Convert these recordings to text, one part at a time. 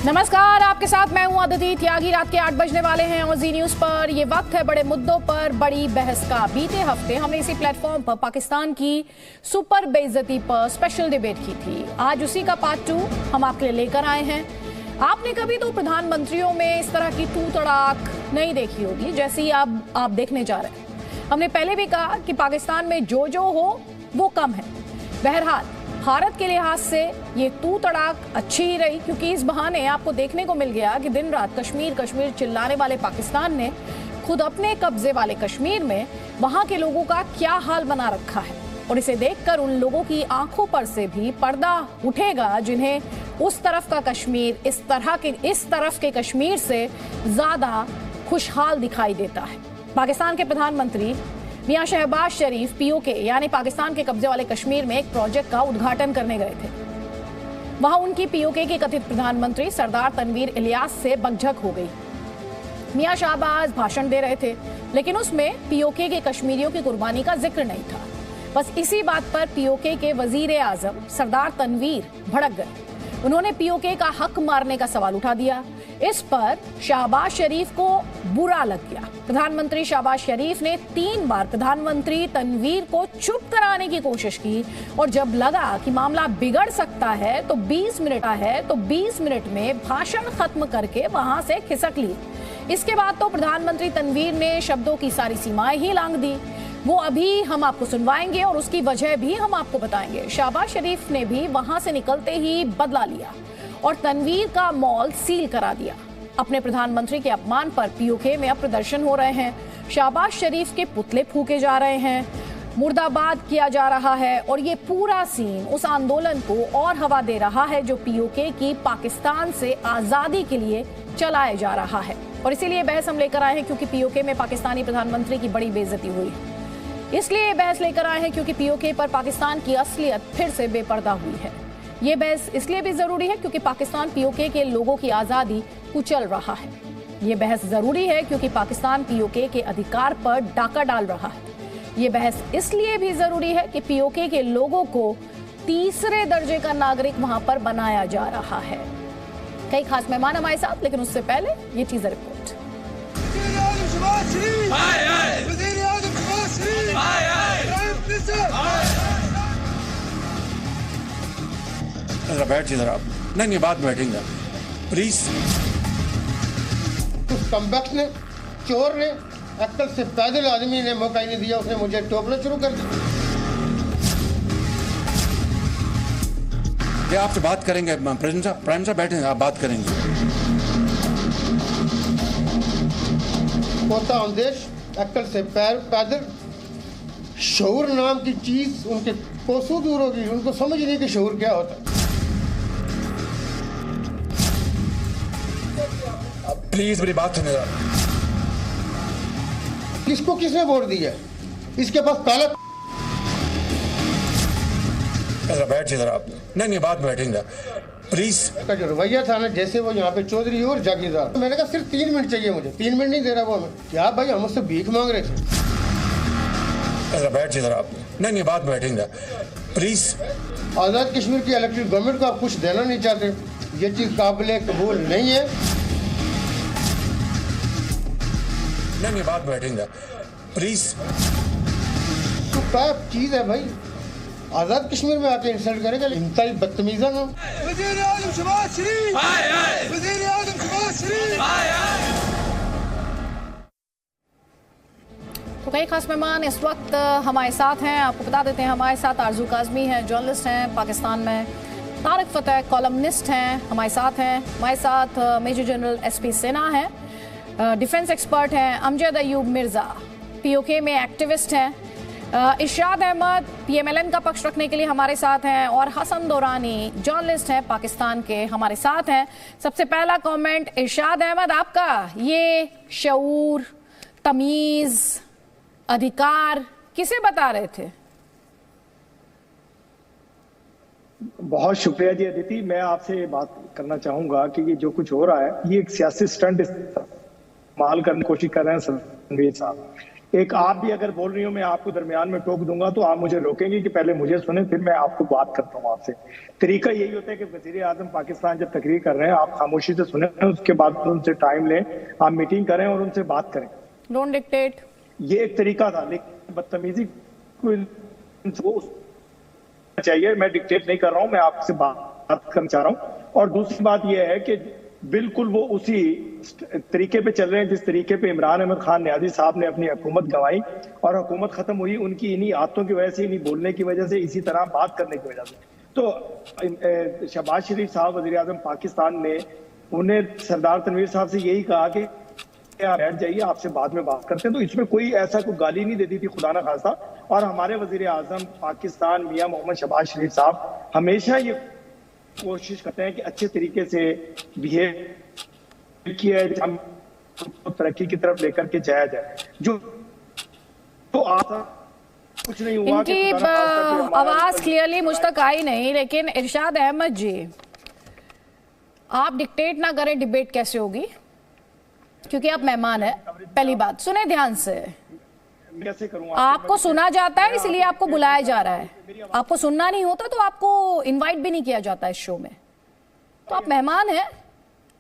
नमस्कार, आपके साथ मैं हूं अदिति त्यागी। रात के 8 बजने वाले हैं और जी न्यूज पर ये वक्त है बड़े मुद्दों पर बड़ी बहस का। बीते हफ्ते हमने इसी प्लेटफॉर्म पर पाकिस्तान की सुपर बेइज्जती पर स्पेशल डिबेट की थी। आज उसी का पार्ट 2 हम आपके लिए लेकर आए हैं। आपने कभी तो प्रधानमंत्रियों में इस तरह की तू तड़ाक नहीं देखी होगी जैसी आप देखने जा रहे हैं। हमने पहले भी कहा कि पाकिस्तान में जो हो वो कम है। बहरहाल भारत के लिहाज से ये तू तड़ाक अच्छी ही रही, क्योंकि इस बहाने आपको देखने को मिल गया कि दिन रात कश्मीर कश्मीर चिल्लाने वाले पाकिस्तान ने खुद अपने कब्जे वाले कश्मीर में वहां के लोगों का क्या हाल बना रखा है। और इसे देखकर उन लोगों की आंखों पर से भी पर्दा उठेगा जिन्हें उस तरफ का कश्मीर इस तरफ के कश्मीर से ज्यादा खुशहाल दिखाई देता है। पाकिस्तान के प्रधानमंत्री मियां शहबाज शरीफ पीओके यानी पाकिस्तान के कब्जे वाले कश्मीर में एक प्रोजेक्ट का उद्घाटन करने गए थे। वहां उनकी पीओके के कथित प्रधानमंत्री सरदार तनवीर इलियास से बकझक हो गई। मियां शहबाज भाषण दे रहे थे, लेकिन उसमें पीओके के कश्मीरियों की कुर्बानी का जिक्र नहीं था। बस इसी बात पर पीओके के वजीर आजम सरदार तनवीर भड़क गए। उन्होंने पीओके का हक मारने का सवाल उठा दिया। इस पर शहबाज शरीफ को बुरा लग गया। प्रधानमंत्री शहबाज शरीफ ने 3 बार प्रधानमंत्री तनवीर को चुप कराने की कोशिश की, और जब लगा कि मामला बिगड़ सकता है तो 20 मिनट में भाषण खत्म करके वहां से खिसक ली। इसके बाद तो प्रधानमंत्री तनवीर ने शब्दों की सारी सीमाएं ही लांघ दी। वो अभी हम आपको सुनवाएंगे और उसकी वजह भी हम आपको बताएंगे। शहबाज शरीफ ने भी वहां से निकलते ही बदला लिया और तनवीर का मॉल सील करा दिया। अपने प्रधानमंत्री के अपमान पर पीओके में अब प्रदर्शन हो रहे हैं। शहबाज शरीफ के पुतले फूके जा रहे हैं, मुर्दाबाद किया जा रहा है, और ये पूरा सीन उस आंदोलन को और हवा दे रहा है जो पीओके की पाकिस्तान से आजादी के लिए चलाया जा रहा है। और इसीलिए बहस हम लेकर आए हैं क्योंकि पीओके में पाकिस्तानी प्रधानमंत्री की बड़ी बेइज्जती हुई। इसलिए बहस लेकर आए हैं क्योंकि पीओके पर पाकिस्तान की असलियत फिर से बेपर्दा हुई है। ये बहस इसलिए भी जरूरी है क्योंकि पाकिस्तान पीओके के लोगों की आजादी कुचल रहा है। ये बहस जरूरी है क्योंकि पाकिस्तान पीओके के अधिकार पर डाका डाल रहा है। ये बहस इसलिए भी जरूरी है कि पीओके के लोगों को तीसरे दर्जे का नागरिक वहां पर बनाया जा रहा है। कई खास मेहमान हमारे साथ, लेकिन उससे पहले ये टीजर रिपोर्ट। बैठ इधर आप। नहीं बाद में बैठेंगे प्लीज। उस कमबख्त ने, चोर ने, अक्ल से पैदल आदमी ने मौका ही नहीं दिया, उसने मुझे टोकना शुरू कर दिया। ये आपसे बात करेंगे प्रेसिडेंट साहब, प्राइम साहब बैठे, आप बात करेंगे। कोता अंदेश, अक्ल से पैदल, शऊर नाम की चीज उनके कोसों दूर होगी। उनको समझ नहीं कि शऊर क्या होता है। प्लीज मेरी बात सुनिए। किसको किसने वोट दिया? इसके पास काला। बैठ इधर आप। नहीं बाद में बैठेंगे प्लीज। का जो रवैया था ना, जैसे वो यहाँ पे चौधरी और जागीरदार, मैंने कहा सिर्फ 3 मिनट चाहिए मुझे। 3 मिनट नहीं दे रहा वो हमें। क्या भाई, हम उससे भीख मांग रहे थे। बैठ इधर आप। नहीं बाद में बैठेंगे प्लीज। आजाद कश्मीर की इलेक्टेड गवर्नमेंट को आप कुछ देना नहीं चाहते, ये चीज काबिल कबूल नहीं है। नहीं बाद में बैठेंगे प्लीज। तो क्या चीज है भाई, आजाद कश्मीर में आके इंसल्ट करेगा? इंतहाई बदतमीजा ना। वज़ीर आज़म शहबाज शरीफ, वज़ीर आज़म शहबाज शरीफ। तो कई खास मेहमान इस वक्त हमारे साथ हैं। आपको बता देते हैं हमारे साथ आरजू काजमी हैं, जर्नलिस्ट हैं पाकिस्तान में। तारिक फतेह कॉलमनिस्ट हैं, हमारे साथ हैं। हमारे साथ मेजर जनरल SP सिन्हा हैं, डिफेंस एक्सपर्ट हैं। अमजद अयूब मिर्जा पीओके में एक्टिविस्ट हैं। इरशाद अहमद PMLN का पक्ष रखने के लिए हमारे साथ हैं, और हसन दौरानी जर्नलिस्ट हैं पाकिस्तान के, हमारे साथ हैं। सबसे पहला कमेंट इरशाद अहमद आपका, ये शऊर, तमीज, अधिकार किसे बता रहे थे? बहुत शुक्रिया जी अदिति। मैं आपसे बात करना चाहूंगा कि ये जो कुछ हो रहा है, ये एक सियासी स्टंट इस्तेमाल करने की कोशिश कर रहे हैं तनवीर साहब। एक आप भी अगर बोल रही हो, मैं आपको दरमियान में टोक दूंगा तो आप मुझे रोकेंगे कि पहले मुझे सुने फिर मैं आपको बात करता हूँ आपसे। तरीका यही होता है कि वजीर आजम पाकिस्तान जब तकरीर कर रहे हैं आप खामोशी से सुने, उसके बाद उनसे टाइम लें, आप मीटिंग करें और उनसे बात करें। Don't dictate. ये एक तरीका था, लेकिन बदतमीजी को चाहिए। मैं डिक्टेट नहीं कर रहा हूँ, मैं आपसे बात करना चाह रहा हूँ। और दूसरी बात यह है कि बिल्कुल वो उसी तरीके पे चल रहे हैं जिस तरीके पे इमरान अहमद खान नियाजी साहब ने अपनी हुकूमत गंवाई और हुकूमत खत्म हुई उनकी इन्हीं आदतों की वजह से, इन्हीं बोलने की वजह से, इसी तरह बात करने की वजह से। तो शहबाज शरीफ साहब वज़ीर आज़म पाकिस्तान ने उन्हें सरदार तनवीर साहब से यही कहा कि आप बैठ जाइए, आपसे बाद में बात करते हैं। तो इसमें कोई ऐसा कोई गाली नहीं देती थी खुदा ना खास्ता। और हमारे वज़ीर आज़म पाकिस्तान मियां मोहम्मद शहबाज शरीफ साहब हमेशा ये कोशिश करते हैं कि अच्छे तरीके से बिहेव किया जाए, तरक्की की तरफ लेकर के जाया जाए। जो तो कुछ नहीं हुआ। इनकी आवाज क्लियरली मुझ तक आई नहीं, लेकिन इरशाद अहमद जी, आप डिक्टेट ना करें, डिबेट कैसे होगी? क्योंकि आप मेहमान है। पहली बात सुने ध्यान से, कैसे करूं? आपको सुना जाता है इसलिए आपको बुलाया जा रहा है। आपको सुनना नहीं होता तो आपको इनवाइट भी नहीं किया जाता इस शो में। तो आप मेहमान हैं,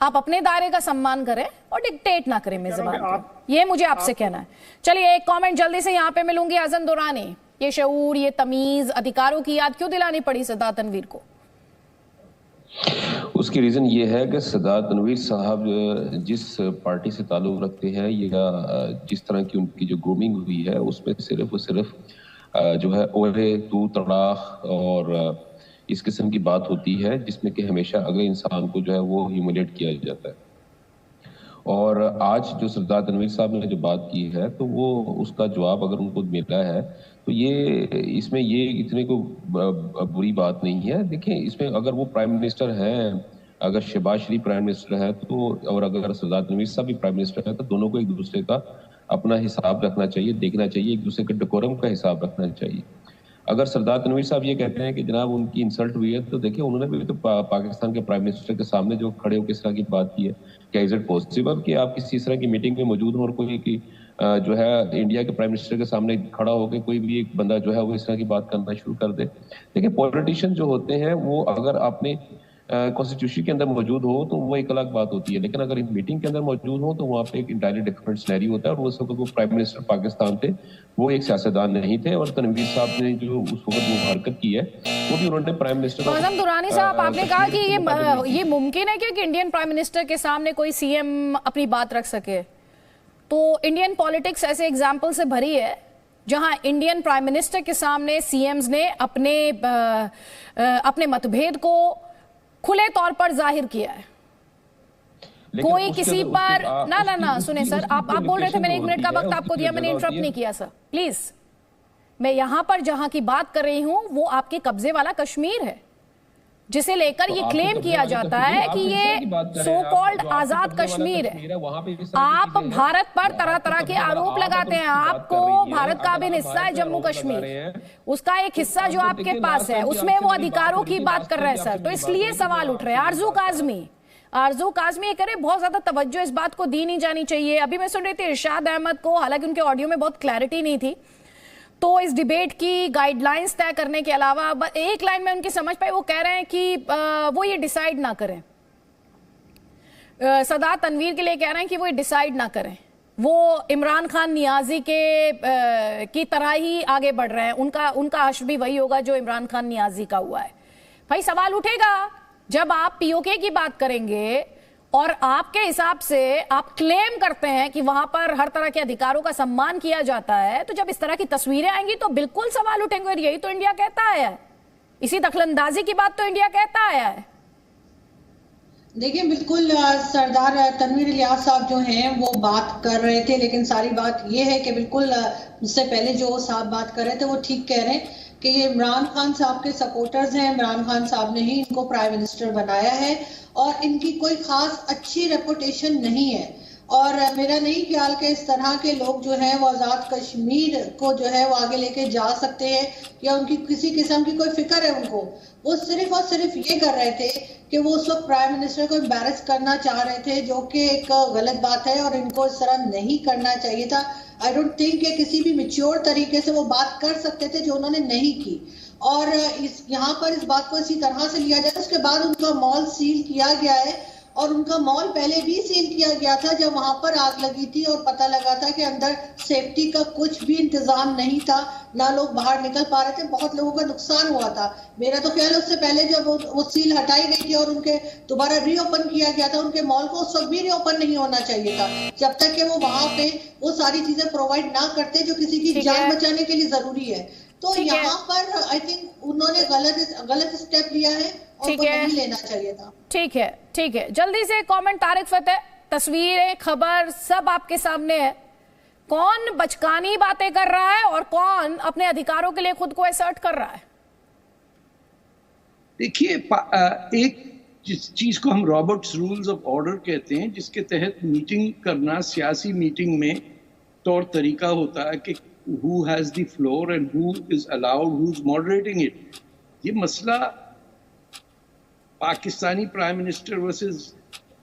आप अपने दायरे का सम्मान करें और डिक्टेट ना करें मेजबान को। ये मुझे आपसे कहना है। चलिए एक कमेंट जल्दी से यहाँ पे मिलूंगी। हसन दुरानी, ये शऊर, ये तमीज, अधिकारों की याद क्यों दिलानी पड़ी सरदार तनवीर को? उसकी रीज़न ये है कि सरदार तनवीर साहब जिस पार्टी से ताल्लुक़ रखते हैं या जिस तरह की उनकी जो ग्रूमिंग हुई है उसमें सिर्फ और सिर्फ जो है ओहे तू तड़ाख और इस किस्म की बात होती है, जिसमें कि हमेशा अगले इंसान को जो है वो ह्यूमिलेट किया जाता है। और आज जो सरदार तनवीर साहब ने जो बात की है तो वो उसका जवाब अगर उनको मिला है तो ये इसमें ये इतने को बुरी बात नहीं है। देखिए इसमें अगर वो प्राइम मिनिस्टर हैं, अगर शहबाज शरीफ प्राइम मिनिस्टर है तो, और अगर सरदार तनवीर साहब भी प्राइम मिनिस्टर है तो दोनों को एक दूसरे का अपना हिसाब रखना चाहिए, देखना चाहिए, एक दूसरे के डेकोरम का हिसाब रखना चाहिए। अगर सरदार तनवीर साहब ये कहते हैं कि जनाब उनकी इंसल्ट हुई है तो देखिए उन्होंने भी तो पाकिस्तान के प्राइम मिनिस्टर के सामने जो खड़े होकर इस तरह की बात की है। क्या इज इट पॉसिबल कि आप किसी इस तरह की मीटिंग में मौजूद हो और कोई की जो है इंडिया के प्राइम मिनिस्टर के सामने खड़ा होकर कोई भी एक बंदा जो है वो इस तरह की बात करना शुरू कर दे? देखिए पॉलिटिशियन जो होते हैं वो अगर आपने कॉन्स्टिट्यूशन के अंदर मौजूद हो तो वो एक अलग बात होती है, लेकिन अगर मीटिंग के अंदर मौजूद हो तो वहाँ पे एक इंटायरली डिफरेंट सिनेरियो होता है। और उस वक्त वो प्राइम मिनिस्टर पाकिस्तान थे, वो एक सियासतदान नहीं थे। और तनवीर साहब ने जो उस वक्त वो हरकत की है वो भी उन्होंने प्राइम मिनिस्टर हसन दुरानी साहब, आपने कहा कि ये मुमकिन है कि इंडियन प्राइम मिनिस्टर के सामने कोई सीएम अपनी बात रख सके। तो इंडियन पॉलिटिक्स ऐसे एग्जाम्पल से भरी है जहां इंडियन प्राइम मिनिस्टर के सामने सीएम्स ने अपने मतभेद को खुले तौर पर जाहिर किया है। कोई किसी पर ना सुने सर, आप बोल रहे थे, मैंने 1 मिनट का वक्त आपको दिया, मैंने इंटरप्ट नहीं किया सर, प्लीज। मैं यहां पर जहां की बात कर रही हूं वो आपके कब्जे वाला कश्मीर है, जिसे लेकर ये क्लेम किया जाता है कि ये सो कॉल्ड आजाद कश्मीर है। आप भारत पर तरह तरह के आरोप लगाते हैं। आपको भारत का भी हिस्सा है जम्मू कश्मीर, उसका एक हिस्सा जो आपके पास है उसमें वो अधिकारों की बात कर रहे हैं सर। तो इसलिए सवाल उठ रहे हैं। आरजू काजमी ये करे, बहुत ज्यादा तवज्जो इस बात को दी नहीं जानी चाहिए। अभी मैं सुन रही थी इरशाद अहमद को, हालांकि उनके ऑडियो में बहुत क्लैरिटी नहीं थी, तो इस डिबेट की गाइडलाइंस तय करने के अलावा एक लाइन में उनकी समझ पाई, वो कह रहे हैं कि वो ये डिसाइड ना करें। सरदार तनवीर के लिए कह रहे हैं कि वो ये डिसाइड ना करें, वो इमरान खान नियाजी की तरह ही आगे बढ़ रहे हैं। उनका हश्र भी वही होगा जो इमरान खान नियाजी का हुआ है। भाई सवाल उठेगा जब आप पीओके की बात करेंगे और आपके हिसाब से आप क्लेम करते हैं कि वहां पर हर तरह के अधिकारों का सम्मान किया जाता है, तो जब इस तरह की तस्वीरें आएंगी तो बिल्कुल सवाल उठेंगे। और यही तो इंडिया कहता आया है, इसी दखलंदाजी की बात तो इंडिया कहता आया है। देखिए बिल्कुल सरदार तनवीर इलियास साहब जो हैं वो बात कर रहे थे, लेकिन सारी बात ये है कि बिल्कुल उससे पहले जो साहब बात कर रहे थे वो ठीक कह रहे हैं कि ये इमरान खान साहब के सपोर्टर्स हैं। इमरान खान साहब ने ही इनको प्राइम मिनिस्टर बनाया है और इनकी कोई खास अच्छी रेपुटेशन नहीं है। और मेरा नहीं ख्याल कि इस तरह के लोग जो हैं वो आज़ाद कश्मीर को जो है वो आगे लेके जा सकते हैं या उनकी किसी किस्म की कोई फिक्र है उनको। वो सिर्फ और सिर्फ ये कर रहे थे कि वो उस वक्त प्राइम मिनिस्टर को एम्बैरस करना चाह रहे थे, जो कि एक गलत बात है और इनको इस तरह नहीं करना चाहिए था। आई डोंट थिंक कि किसी भी मैच्योर तरीके से वो बात कर सकते थे जो उन्होंने नहीं की। और यहाँ पर इस बात को इसी तरह से लिया जाए। उसके बाद उनका मॉल सील किया गया है और उनका मॉल पहले भी सील किया गया था जब वहां पर आग लगी थी और पता लगा था कि अंदर सेफ्टी का कुछ भी इंतजाम नहीं था, ना लोग बाहर निकल पा रहे थे, बहुत लोगों का नुकसान हुआ था। मेरा तो ख्याल है उससे पहले जब वो सील हटाई गई थी और उनके दोबारा रीओपन किया गया था उनके मॉल को, उस वक्त भी रीओपन नहीं होना चाहिए था जब तक कि वो वहां पे वो सारी चीजें प्रोवाइड ना करते जो किसी की जान बचाने के लिए जरूरी है। तो यहाँ पर आई थिंक उन्होंने गलत स्टेप लिया है और वो नहीं लेना चाहिए था। ठीक है, ठीक है। जल्दी से कमेंट तारिक फतेह, तस्वीरें, खबर सब आपके सामने है। कौन बचकानी बातें कर रहा है और कौन अपने अधिकारों के लिए खुद को असर्ट कर रहा है? देखिए, एक जिस चीज को हम रॉबर्ट्स रूल्स ऑफ ऑर्डर कहते हैं, जिसके तहत मीटिंग करना सियासी मीटिंग में तौर तरीका होता है कि who has the floor and who is allowed, who's moderating it। ये मसला Pakistani prime minister versus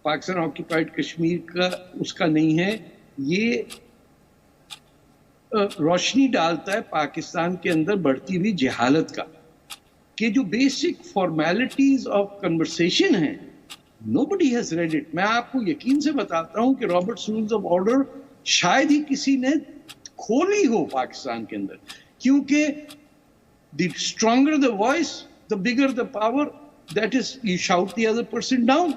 Pakistan occupied Kashmir का उसका नहीं है। ये रोशनी डालता है पाकिस्तान के अंदर बढ़ती हुई जहालत का, कि जो बेसिक फॉर्मेलिटीज ऑफ कन्वर्सेशन है नोबडी हैज रेड इट। मैं आपको यकीन से बताता हूं कि रॉबर्ट्स रूल्स ऑफ ऑर्डर शायद ही किसी ने खोली हो पाकिस्तान के अंदर, क्योंकि the stronger the voice the bigger the power, that is you shout the other person down.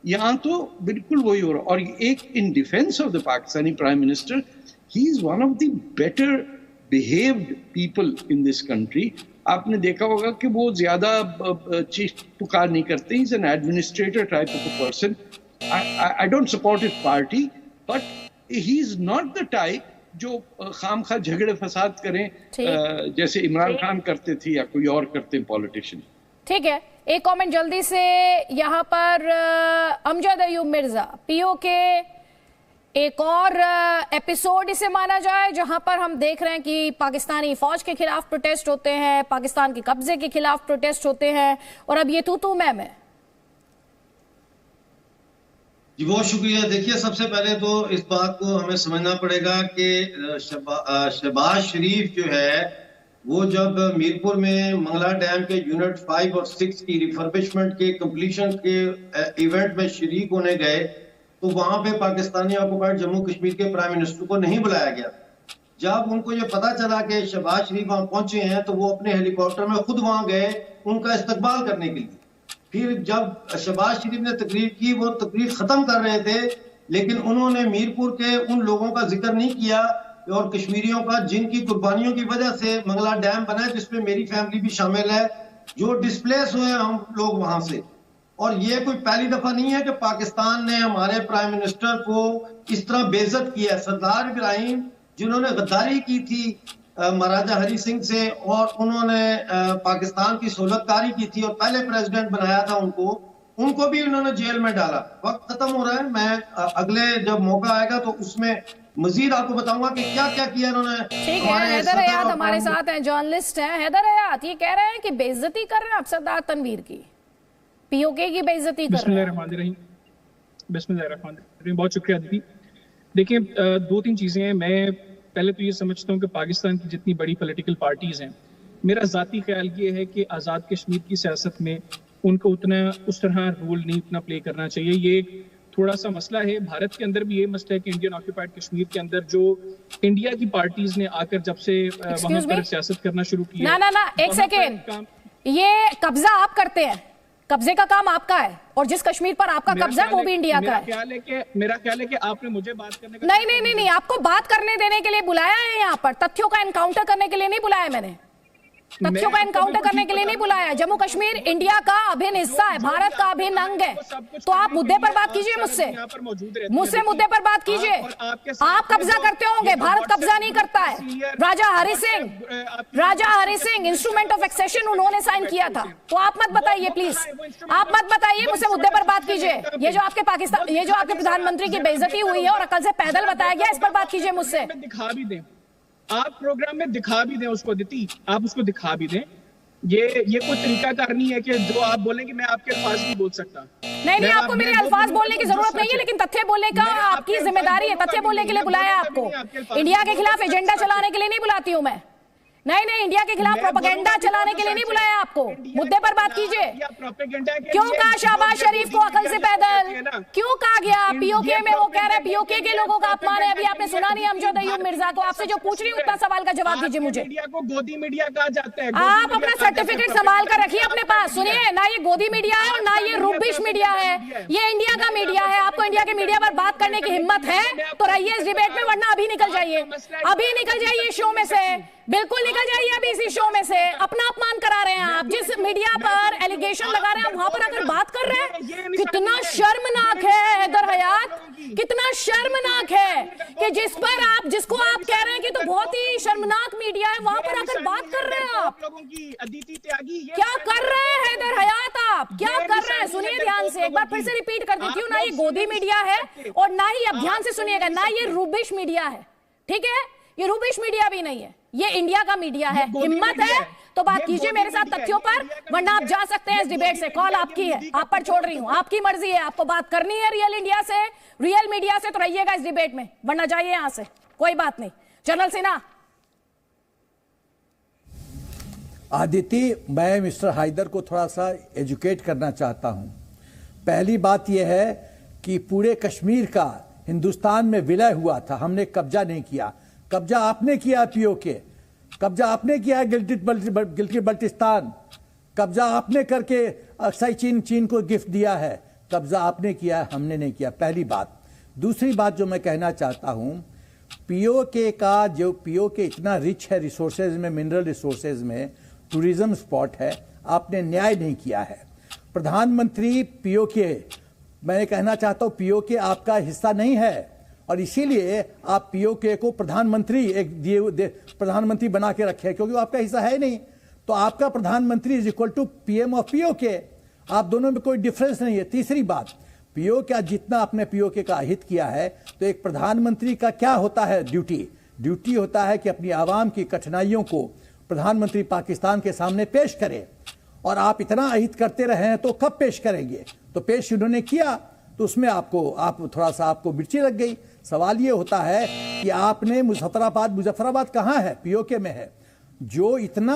यहां तो बिल्कुल वही हो रहा। और एक in defence of the Pakistani prime minister, he is one of the better behaved people in this country. आपने देखा होगा कि वो ज्यादा चीख पुकार नहीं करते। He is an administrator type of a person. I don't support his party, but he is not the type जो खामखा झगड़े फसाद करें जैसे इमरान खान करते थे या कोई और करते हैं पॉलिटिशियन। ठीक है, एक कमेंट जल्दी से यहाँ पर अमजद अयूब मिर्जा, पीओके एक और एपिसोड इसे माना जाए जहां पर हम देख रहे हैं कि पाकिस्तानी फौज के खिलाफ प्रोटेस्ट होते हैं, पाकिस्तान के कब्जे के खिलाफ प्रोटेस्ट होते हैं और अब ये तू मैं जी। बहुत शुक्रिया। देखिए, सबसे पहले तो इस बात को हमें समझना पड़ेगा कि शहबाज शरीफ जो है वो जब मीरपुर में मंगला डैम के यूनिट 5 और 6 की रिफर्बिशमेंट के कंप्लीशन के इवेंट में शरीक होने गए तो वहां पे पाकिस्तानी ऑक्युपाइड जम्मू कश्मीर के प्राइम मिनिस्टर को नहीं बुलाया गया। जब उनको ये पता चला कि शहबाज शरीफ वहां पहुंचे हैं तो वो अपने हेलीकॉप्टर में खुद वहां गए उनका इस्तकबाल करने के लिए। फिर जब शहबाज शरीफ ने तकरीर की, वो तकरीर खत्म कर रहे थे, लेकिन उन्होंने मीरपुर के उन लोगों का जिक्र नहीं किया और कश्मीरियों का जिनकी कुर्बानियों की वजह से मंगला डैम बना है, जिसमें मेरी फैमिली भी शामिल है, जो डिस्प्लेस हुए हम लोग वहां से। और ये कोई पहली दफा नहीं है कि पाकिस्तान ने हमारे प्राइम मिनिस्टर को इस तरह बेइज्जत किया है। सरदार इब्राहिम जिन्होंने गद्दारी की थी महाराजा हरि सिंह से और उन्होंने पाकिस्तान की सहूलतकारी की थी और पहले प्रेसिडेंट बनाया था उनको भी उन्होंने जेल में डाला। वक्त खत्म हो रहा है, मैं अगले जब मौका आएगा तो उसमें मजीद आपको बताऊंगा कि क्या क्या किया उन्होंने। ठीक है, हैदर हयात हमारे साथ हैं, जर्नलिस्ट हैं। हैदर हयात ये कह रहे हैं कि बेइज्जती कर रहे हैं आप सरदार तनवीर की, पीओके की बेइज्जती कर रहे हैं। बिस्मिल्लाहिर्रहमानिर्रहीम। बहुत शुक्रिया दीदी। देखिए, 2-3 चीजें हैं। मैं पहले तो ये समझता हूँ कि पाकिस्तान की जितनी बड़ी पॉलिटिकल पार्टीज हैं, मेरा ज़ाती ख्याल ये है कि आज़ाद कश्मीर की सियासत में उनको उतना उस तरह रोल नहीं उतना प्ले करना चाहिए। ये एक थोड़ा सा मसला है। भारत के अंदर भी ये मसला है कि इंडियन ऑक्यूपाइड कश्मीर के अंदर जो इंडिया की पार्टीज ने आकर जब से वहां पर सियासत करना शुरू किया। ना एक सेकेंड, ये कब्जा आप करते हैं, कब्जे का काम आपका है और जिस कश्मीर पर आपका कब्जा वो भी इंडिया का है। मेरा ख्याल है कि आपने मुझे बात करने का नहीं, आपको बात करने देने के लिए बुलाया है, यहाँ पर तथ्यों का एनकाउंटर करने के लिए नहीं बुलाया मैंने। तथ्यों का एनकाउंटर करने के लिए नहीं बुलाया। जम्मू कश्मीर इंडिया का अभिन्न हिस्सा है, भारत का अभिन्न अंग है। तो आप मुद्दे पर बात कीजिए, मुझसे मुद्दे पर बात कीजिए। आप कब्जा करते होंगे, भारत कब्जा नहीं करता है। Raja Hari Singh instrument of accession उन्होंने साइन किया था। तो आप मत बताइए प्लीज, आप मत बताइए, मुझसे मुद्दे पर बात कीजिए। ये जो आपके प्रधानमंत्री की बेइज्जती हुई है और अकल से पैदल बताया गया, इस पर बात कीजिए मुझसे। दिखा भी दें, आप प्रोग्राम में दिखा भी दें उसको, अदिति आप उसको दिखा भी दें। ये कोई तरीका करनी है कि जो आप बोलेंगे मैं आपके अल्फाज नहीं बोल सकता। नहीं, आपको मेरे अल्फाज बोलने की जरूरत नहीं है, लेकिन तथ्य बोलने का आपकी जिम्मेदारी है। तथ्य बोलने के लिए बुलाया आपको, इंडिया के खिलाफ एजेंडा चलाने के लिए नहीं बुलाती हूं मैं। नहीं, इंडिया के खिलाफ प्रोपेगेंडा चलाने के लिए नहीं बुलाया आपको। मुद्दे पर बात कीजिए। क्यों कहा शहबाज शरीफ को अकल से पैदल? क्यों कहा गया? पीओके में वो कह रहे हैं पीओके के लोगों का अपमान है। अभी आपने सुना नहीं अमजद अय्यूब मिर्जा को? आपसे जो पूछ रही हूं उतना सवाल का जवाब दीजिए मुझे। गोदी मीडिया कहा जाता है। आप अपना सर्टिफिकेट संभाल कर रखिए अपने पास। सुनिए, ना ये गोदी मीडिया है और ना ये रूबिश मीडिया है, ये इंडिया का मीडिया है। आपको इंडिया के मीडिया पर बात करने की हिम्मत है तो रहिए इस डिबेट में, वरना अभी निकल जाइए, अभी निकल जाइए शो में से, बिल्कुल निकल जाइए अभी इसी शो में से। अपना अपमान करा रहे हैं आप, जिस मीडिया पर एलिगेशन लगा रहे हैं, वहां पर आकर बात कर रहे हैं। कितना शर्मनाक है हैदर हयात, कितना शर्मनाक है कि जिसको आप कह रहे हैं कि तो बहुत ही शर्मनाक मीडिया है, वहां पर आकर बात कर रहे हैं आप। क्या कर रहे हैं हैदर हयात, आप क्या कर रहे हैं? सुनिए ध्यान से, एक बार फिर से रिपीट कर देती हूँ, ना ये गोदी मीडिया है और ना ही, अब ध्यान से सुनिएगा, ना ये रूबिश मीडिया है, ठीक है? ये रूबिश मीडिया भी नहीं है, ये इंडिया का मीडिया है। हिम्मत है तो बात कीजिए मेरे साथ तथ्यों पर, वरना आप जा सकते हैं इस डिबेट से। कॉल आपकी है, आप पर छोड़ रही हूं, आपकी मर्जी है। आपको बात करनी है रियल इंडिया से, रियल मीडिया से, तो रहिएगा इस डिबेट में, वरना जाइए यहां से, कोई बात नहीं। जनरल सिन्हा। आदिति, मैं मिस्टर हाइदर को थोड़ा सा एजुकेट करना चाहता हूं। पहली बात यह है कि पूरे कश्मीर का हिंदुस्तान में विलय हुआ था, हमने कब्जा नहीं किया। कब्जा आपने किया पीओके, कब्जा आपने किया गिल्टी बल्टिस्तान, कब्जा आपने करके अक्साई चीन को गिफ्ट दिया है। कब्जा आपने किया है, हमने नहीं किया, पहली बात। दूसरी बात जो मैं कहना चाहता हूं, पीओके का जो पीओके इतना रिच है रिसोर्सेज में, मिनरल रिसोर्सेज में, टूरिज्म स्पॉट है, आपने न्याय नहीं किया है। प्रधानमंत्री पीओके, मैं कहना चाहता हूं पीओके आपका हिस्सा नहीं है और इसीलिए आप पीओके को प्रधानमंत्री बना के रखे, क्योंकि वो आपका हिस्सा है नहीं। तो आपका प्रधानमंत्री is equal to PM of PoK, आप दोनों में कोई डिफरेंस नहीं है। तीसरी बात, पीओके जितना आपने पीओके का अहित किया है, तो एक प्रधानमंत्री का क्या होता है ड्यूटी होता है कि अपनी आवाम की कठिनाइयों को प्रधानमंत्री पाकिस्तान के सामने पेश करे। और आप इतना अहित करते रहे हैं तो कब पेश करेंगे? तो पेश उन्होंने किया तो उसमें आपको मिर्ची लग गई। सवाल ये होता है कि आपने मुजफ्फराबाद कहाँ है? पीओके में है, जो इतना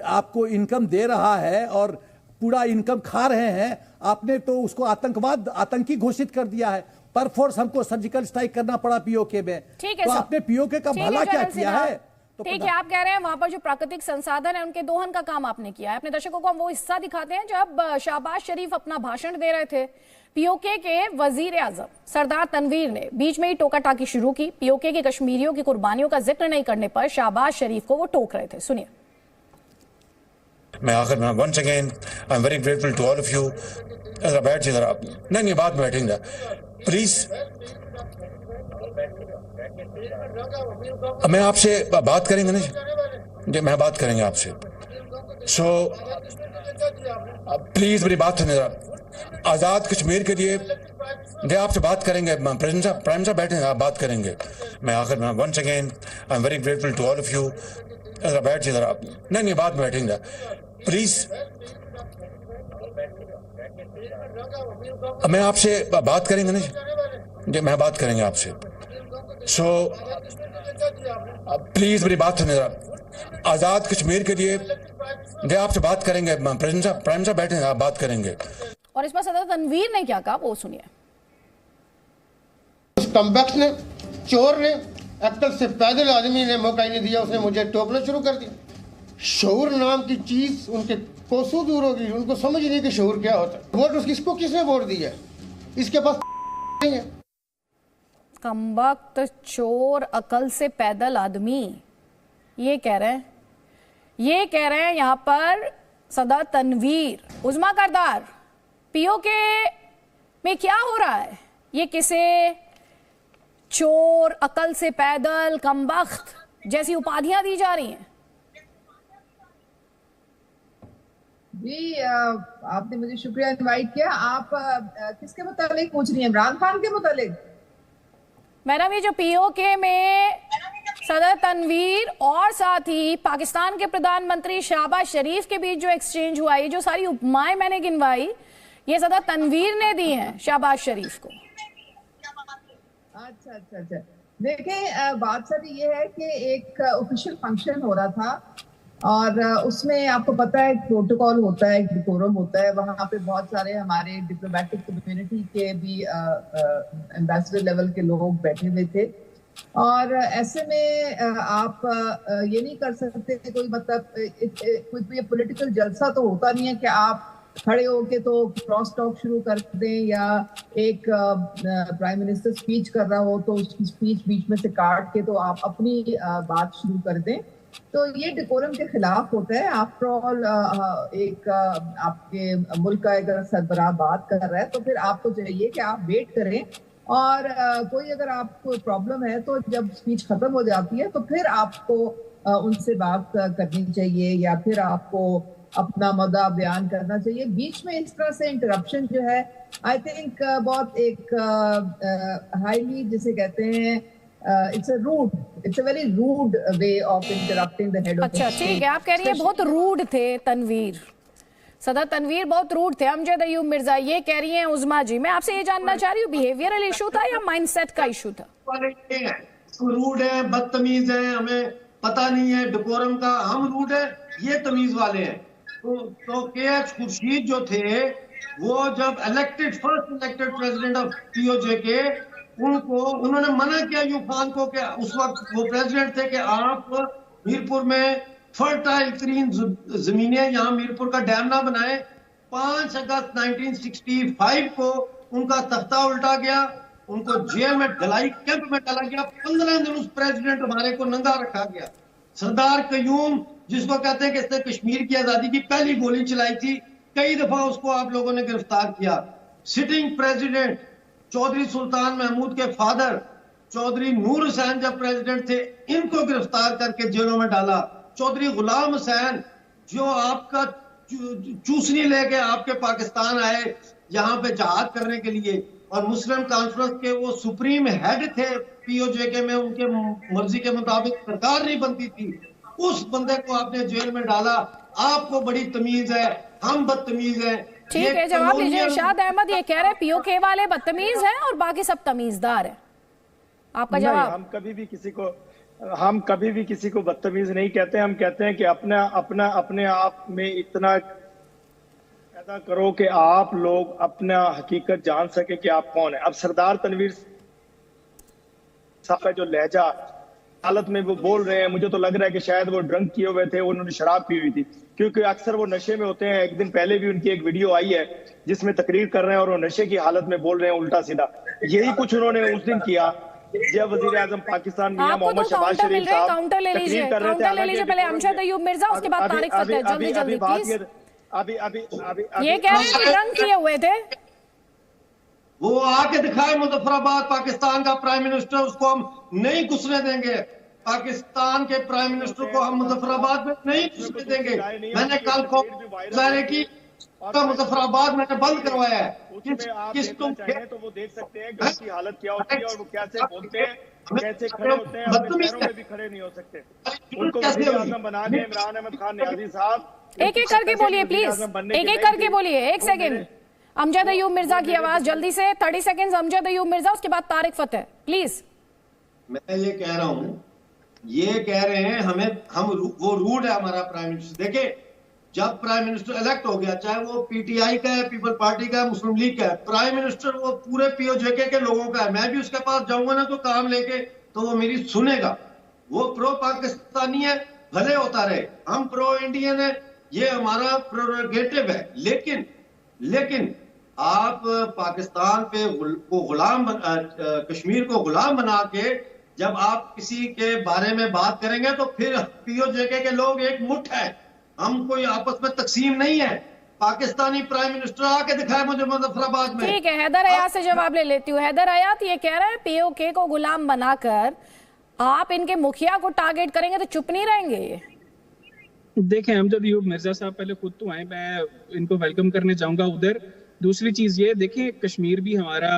आपको इनकम दे रहा है और पूरा इनकम खा रहे हैं, आपने तो उसको आतंकी घोषित कर दिया है। पर फोर्स हमको सर्जिकल स्ट्राइक करना पड़ा पीओके में। तो आपने पीओके का भला क्या किया है? ठीक है, आप कह रहे हैं वहां पर जो प्राकृतिक संसाधन है उनके दोहन का काम आपने किया है। अपने दर्शकों को हम वो हिस्सा दिखाते हैं जब शहबाज शरीफ अपना भाषण दे रहे थे। पीओके के वजीर आजम सरदार तनवीर ने बीच में ही टोका टाकी शुरू की। पीओके के कश्मीरियों की कुर्बानियों का जिक्र नहीं करने पर शहबाज शरीफ को वो टोक रहे थे, सुनिए। मैं आखिर में once again I am very grateful to all of you. बैठ जी जरा, नहीं बाद में बैठेंगे प्लीज। मैं आपसे बात करेंगे ना जी, मैं बात करेंगे आपसे। सो प्लीज मेरी बात सुनिए जरा। आजाद कश्मीर के लिए आपसे बात करेंगे, प्राइम साहब बैठे, आप बात करेंगे। मैं आखिर में once again I am very grateful to all of you. बैठ जी जरा, नहीं बाद में बैठेंगे प्लीज। मैं आपसे बात करेंगे ना जी, मैं बात करेंगे आपसे। सो प्लीज मेरी बात सुनिए जरा। आजाद कश्मीर के लिए आपसे बात करेंगे, प्राइम साहब बैठे, आप बात करेंगे। और इस पर सरदार तनवीर ने क्या कहा वो सुनिए। उस कमबख्त ने, चोर ने, अक्ल से पैदल आदमी ने मौका ही नहीं दिया, उसने मुझे टोकना शुरू कर दिया। शऊर नाम की चीज उनके कोसों दूर होगी, उनको समझ नहीं कि शऊर क्या होता है। वोट किसको, किसने वोट दिया? इसके पास नहीं है। कमबख्त, चोर, अकल से पैदल आदमी, ये कह रहे हैं ये कह रहे हैं यहां पर सदर तनवीर। उज़मा करदार, पीओके में क्या हो रहा है? ये किसे चोर, अकल से पैदल, कमबख्त जैसी उपाधियां दी जा रही हैं? जी, आपने मुझे शुक्रिया इनवाइट किया। आप किसके मुतालिक पूछ रही हैं? इमरान खान के मुतालिक? मैडम, ये जो पीओके में सदर तनवीर और साथ ही पाकिस्तान के प्रधानमंत्री शहबाज शरीफ के बीच जो एक्सचेंज हुआ, ये जो सारी उपमाएं मैंने गिनवाई, ये सदर तनवीर ने दी हैं शहबाज शरीफ को। अच्छा। देखें, बात सर ये है कि एक ऑफिशियल फंक्शन हो रहा था और उसमें आपको पता है प्रोटोकॉल होता है, एक डिकोरम होता है। वहाँ पे बहुत सारे हमारे डिप्लोमेटिक कम्युनिटी के भी एम्बेसडर लेवल के लोग बैठे हुए थे और ऐसे में आप ये नहीं कर सकते कि कोई मतलब कोई पॉलिटिकल जलसा तो होता नहीं है कि आप खड़े होके तो क्रॉस टॉक शुरू कर दें या एक प्राइम मिनिस्टर स्पीच कर रहा हो तो उसकी स्पीच बीच में से काट के तो आप अपनी बात शुरू कर दें। तो ये डिकोरम के खिलाफ होता है। आफ्टर ऑल एक आपके मुल्क का अगर सरबराह बात कर रहा है तो फिर आपको चाहिए कि आप वेट करें और कोई अगर आपको प्रॉब्लम है तो जब स्पीच खत्म हो जाती है तो फिर आपको उनसे बात करनी चाहिए या फिर आपको अपना मुद्दा बयान करना चाहिए। बीच में इस तरह से इंटरप्शन जो है आई थिंक बहुत एक हाईली जिसे कहते हैं it's a very rude way of interrupting the head of. अच्छा, ठीक है, आप कह रही हैं बहुत रूड थे तनवीर, सदर तनवीर बहुत रूड थे। अमजद अयूब मिर्जा ये कह रही हैं। उज़मा जी, मैं आपसे ये जानना चाह रही हूँ, बिहेवियरल इशू था या माइंडसेट का इशू था? रूड है, बदतमीज है, हमें पता नहीं है डिकोरम का। हम रूड है, ये तमीज वाले हैं। तो के.एच. खुर्शीद जो थे वो जब first elected president of PoJ के, उन्होंने मना किया यूं खान को कि उस वक्त वो प्रेसिडेंट थे कि आप मीरपुर में फर्टाइल तरीन जमीनें, यहाँ मीरपुर का डैम ना बनाए। 5 अगस्त 1965 को उनका तख्ता उल्टा गया, उनको जेल में ढलाई कैंप में डाला गया। 15 दिन उस प्रेसिडेंट हमारे को नंगा रखा गया। सरदार कयूम, जिसको कहते हैं कि इसने कश्मीर की आजादी की पहली गोली चलाई थी, कई दफा उसको आप लोगों ने गिरफ्तार किया। सिटिंग प्रेसिडेंट चौधरी सुल्तान महमूद के फादर चौधरी नूर हुसैन जब प्रेसिडेंट थे, इनको गिरफ्तार करके जेलों में डाला। चौधरी गुलाम हुसैन जो आपका चूसनी लेके आपके पाकिस्तान आए यहाँ पे जहाद करने के लिए, और मुस्लिम कॉन्फ्रेंस के वो सुप्रीम हेड थे पीओजे के में, उनके मर्जी के मुताबिक सरकार नहीं बनती थी। उस बंदे को आपने जेल में डाला। आपको बड़ी तमीज है, हम बदतमीज हैं। ठीक है, जवाब लीजिए। इरशाद अहमद ये कह रहे हैं पीओके वाले बदतमीज हैं और बाकी सब तमीजदार हैं। आपका जवाब? हम कभी भी किसी को बदतमीज नहीं कहते। हम कहते हैं कि अपने आप में इतना पैदा करो कि आप लोग अपना हकीकत जान सके कि आप कौन है। अब सरदार तनवीर साहब का जो लहजा हालत में वो बोल रहे हैं, मुझे तो लग रहा है कि शायद वो ड्रंक किए हुए थे, उन्होंने शराब पी हुई थी, क्योंकि अक्सर वो नशे में होते हैं। एक दिन पहले भी उनकी एक वीडियो आई है जिसमें तकरीर कर रहे हैं और वो नशे की हालत में बोल रहे हैं उल्टा सीधा। यही कुछ उन्होंने उस दिन किया जब वजीर आजम पाकिस्तान मियां मोहम्मद शहबाज शरीफ साहब काउंटर ले लीजिए पहले अमजद अयूब मिर्जा, उसके बाद तारिक फतेह। जल्दी जल्दी प्लीज। ये कह रहे हैं कि ड्रंक किए हुए थे। वो आके दिखाए मुजफ्फराबाद, पाकिस्तान का प्राइम मिनिस्टर, उसको हम नहीं घुसने देंगे। पाकिस्तान के प्राइम मिनिस्टर को हम मुजफ्फराबाद में नहीं घुसने देंगे। मैंने कल को की मुजफ्फराबाद मैंने बंद करवाया है। किस तुम तो वो देख सकते हैं घर की हालत क्या होती है और वो कैसे बोलते हैं, कैसे खड़े होते हैं, अपने पैरों में भी खड़े नहीं हो सकते। उनको वज़ीर आज़म बना के इमरान अहमद खान न्याजी साहब, एक एक करके बोलिए प्लीज, एक एक करके बोलिए। एक सेकंड, अमजद अयूब मिर्जा की आवाज जल्दी से। 30 सेकंड अमजद अयूब मिर्जा, उसके बाद तारिक फतेह प्लीज। मैं ये कह रहा हूं, ये कह रहे हैं हम वो रूड है हमारा प्राइम मिनिस्टर। देखिए, जब प्राइम मिनिस्टर इलेक्ट हो गया, चाहे वो पीटीआई का है, पीपल पार्टी का है, मुस्लिम लीग का है, प्राइम मिनिस्टर वो पूरे पीओजेके के लोगों का है। मैं भी उसके पास जाऊंगा ना तो काम लेके, तो वो मेरी सुनेगा। वो प्रो पाकिस्तानी है, भले होता रहे। हम प्रो इंडियन है, ये हमारा प्रोरोगेटिव है। लेकिन आप पाकिस्तान पे को गुलाम कश्मीर को गुलाम बना के जब आप किसी के बारे में बात करेंगे तो फिर पीओजेके के लोग एक मुठ है, हम कोई आपस में तकसीम नहीं है। पाकिस्तानी प्राइम मिनिस्टर आके दिखाए मुझे मुजफ्फराबाद में। ठीक है, हैदर हयात से जवाब ले लेती हूँ। हैदर हयात ये कह रहे हैं पीओके को गुलाम बनाकर आप इनके मुखिया को टारगेट करेंगे तो चुप नहीं रहेंगे ये? देखें, अमजद अयूब मिर्जा साहब पहले खुद तो आए, मैं इनको वेलकम करने जाऊंगा उधर। दूसरी चीज ये देखें, कश्मीर भी हमारा,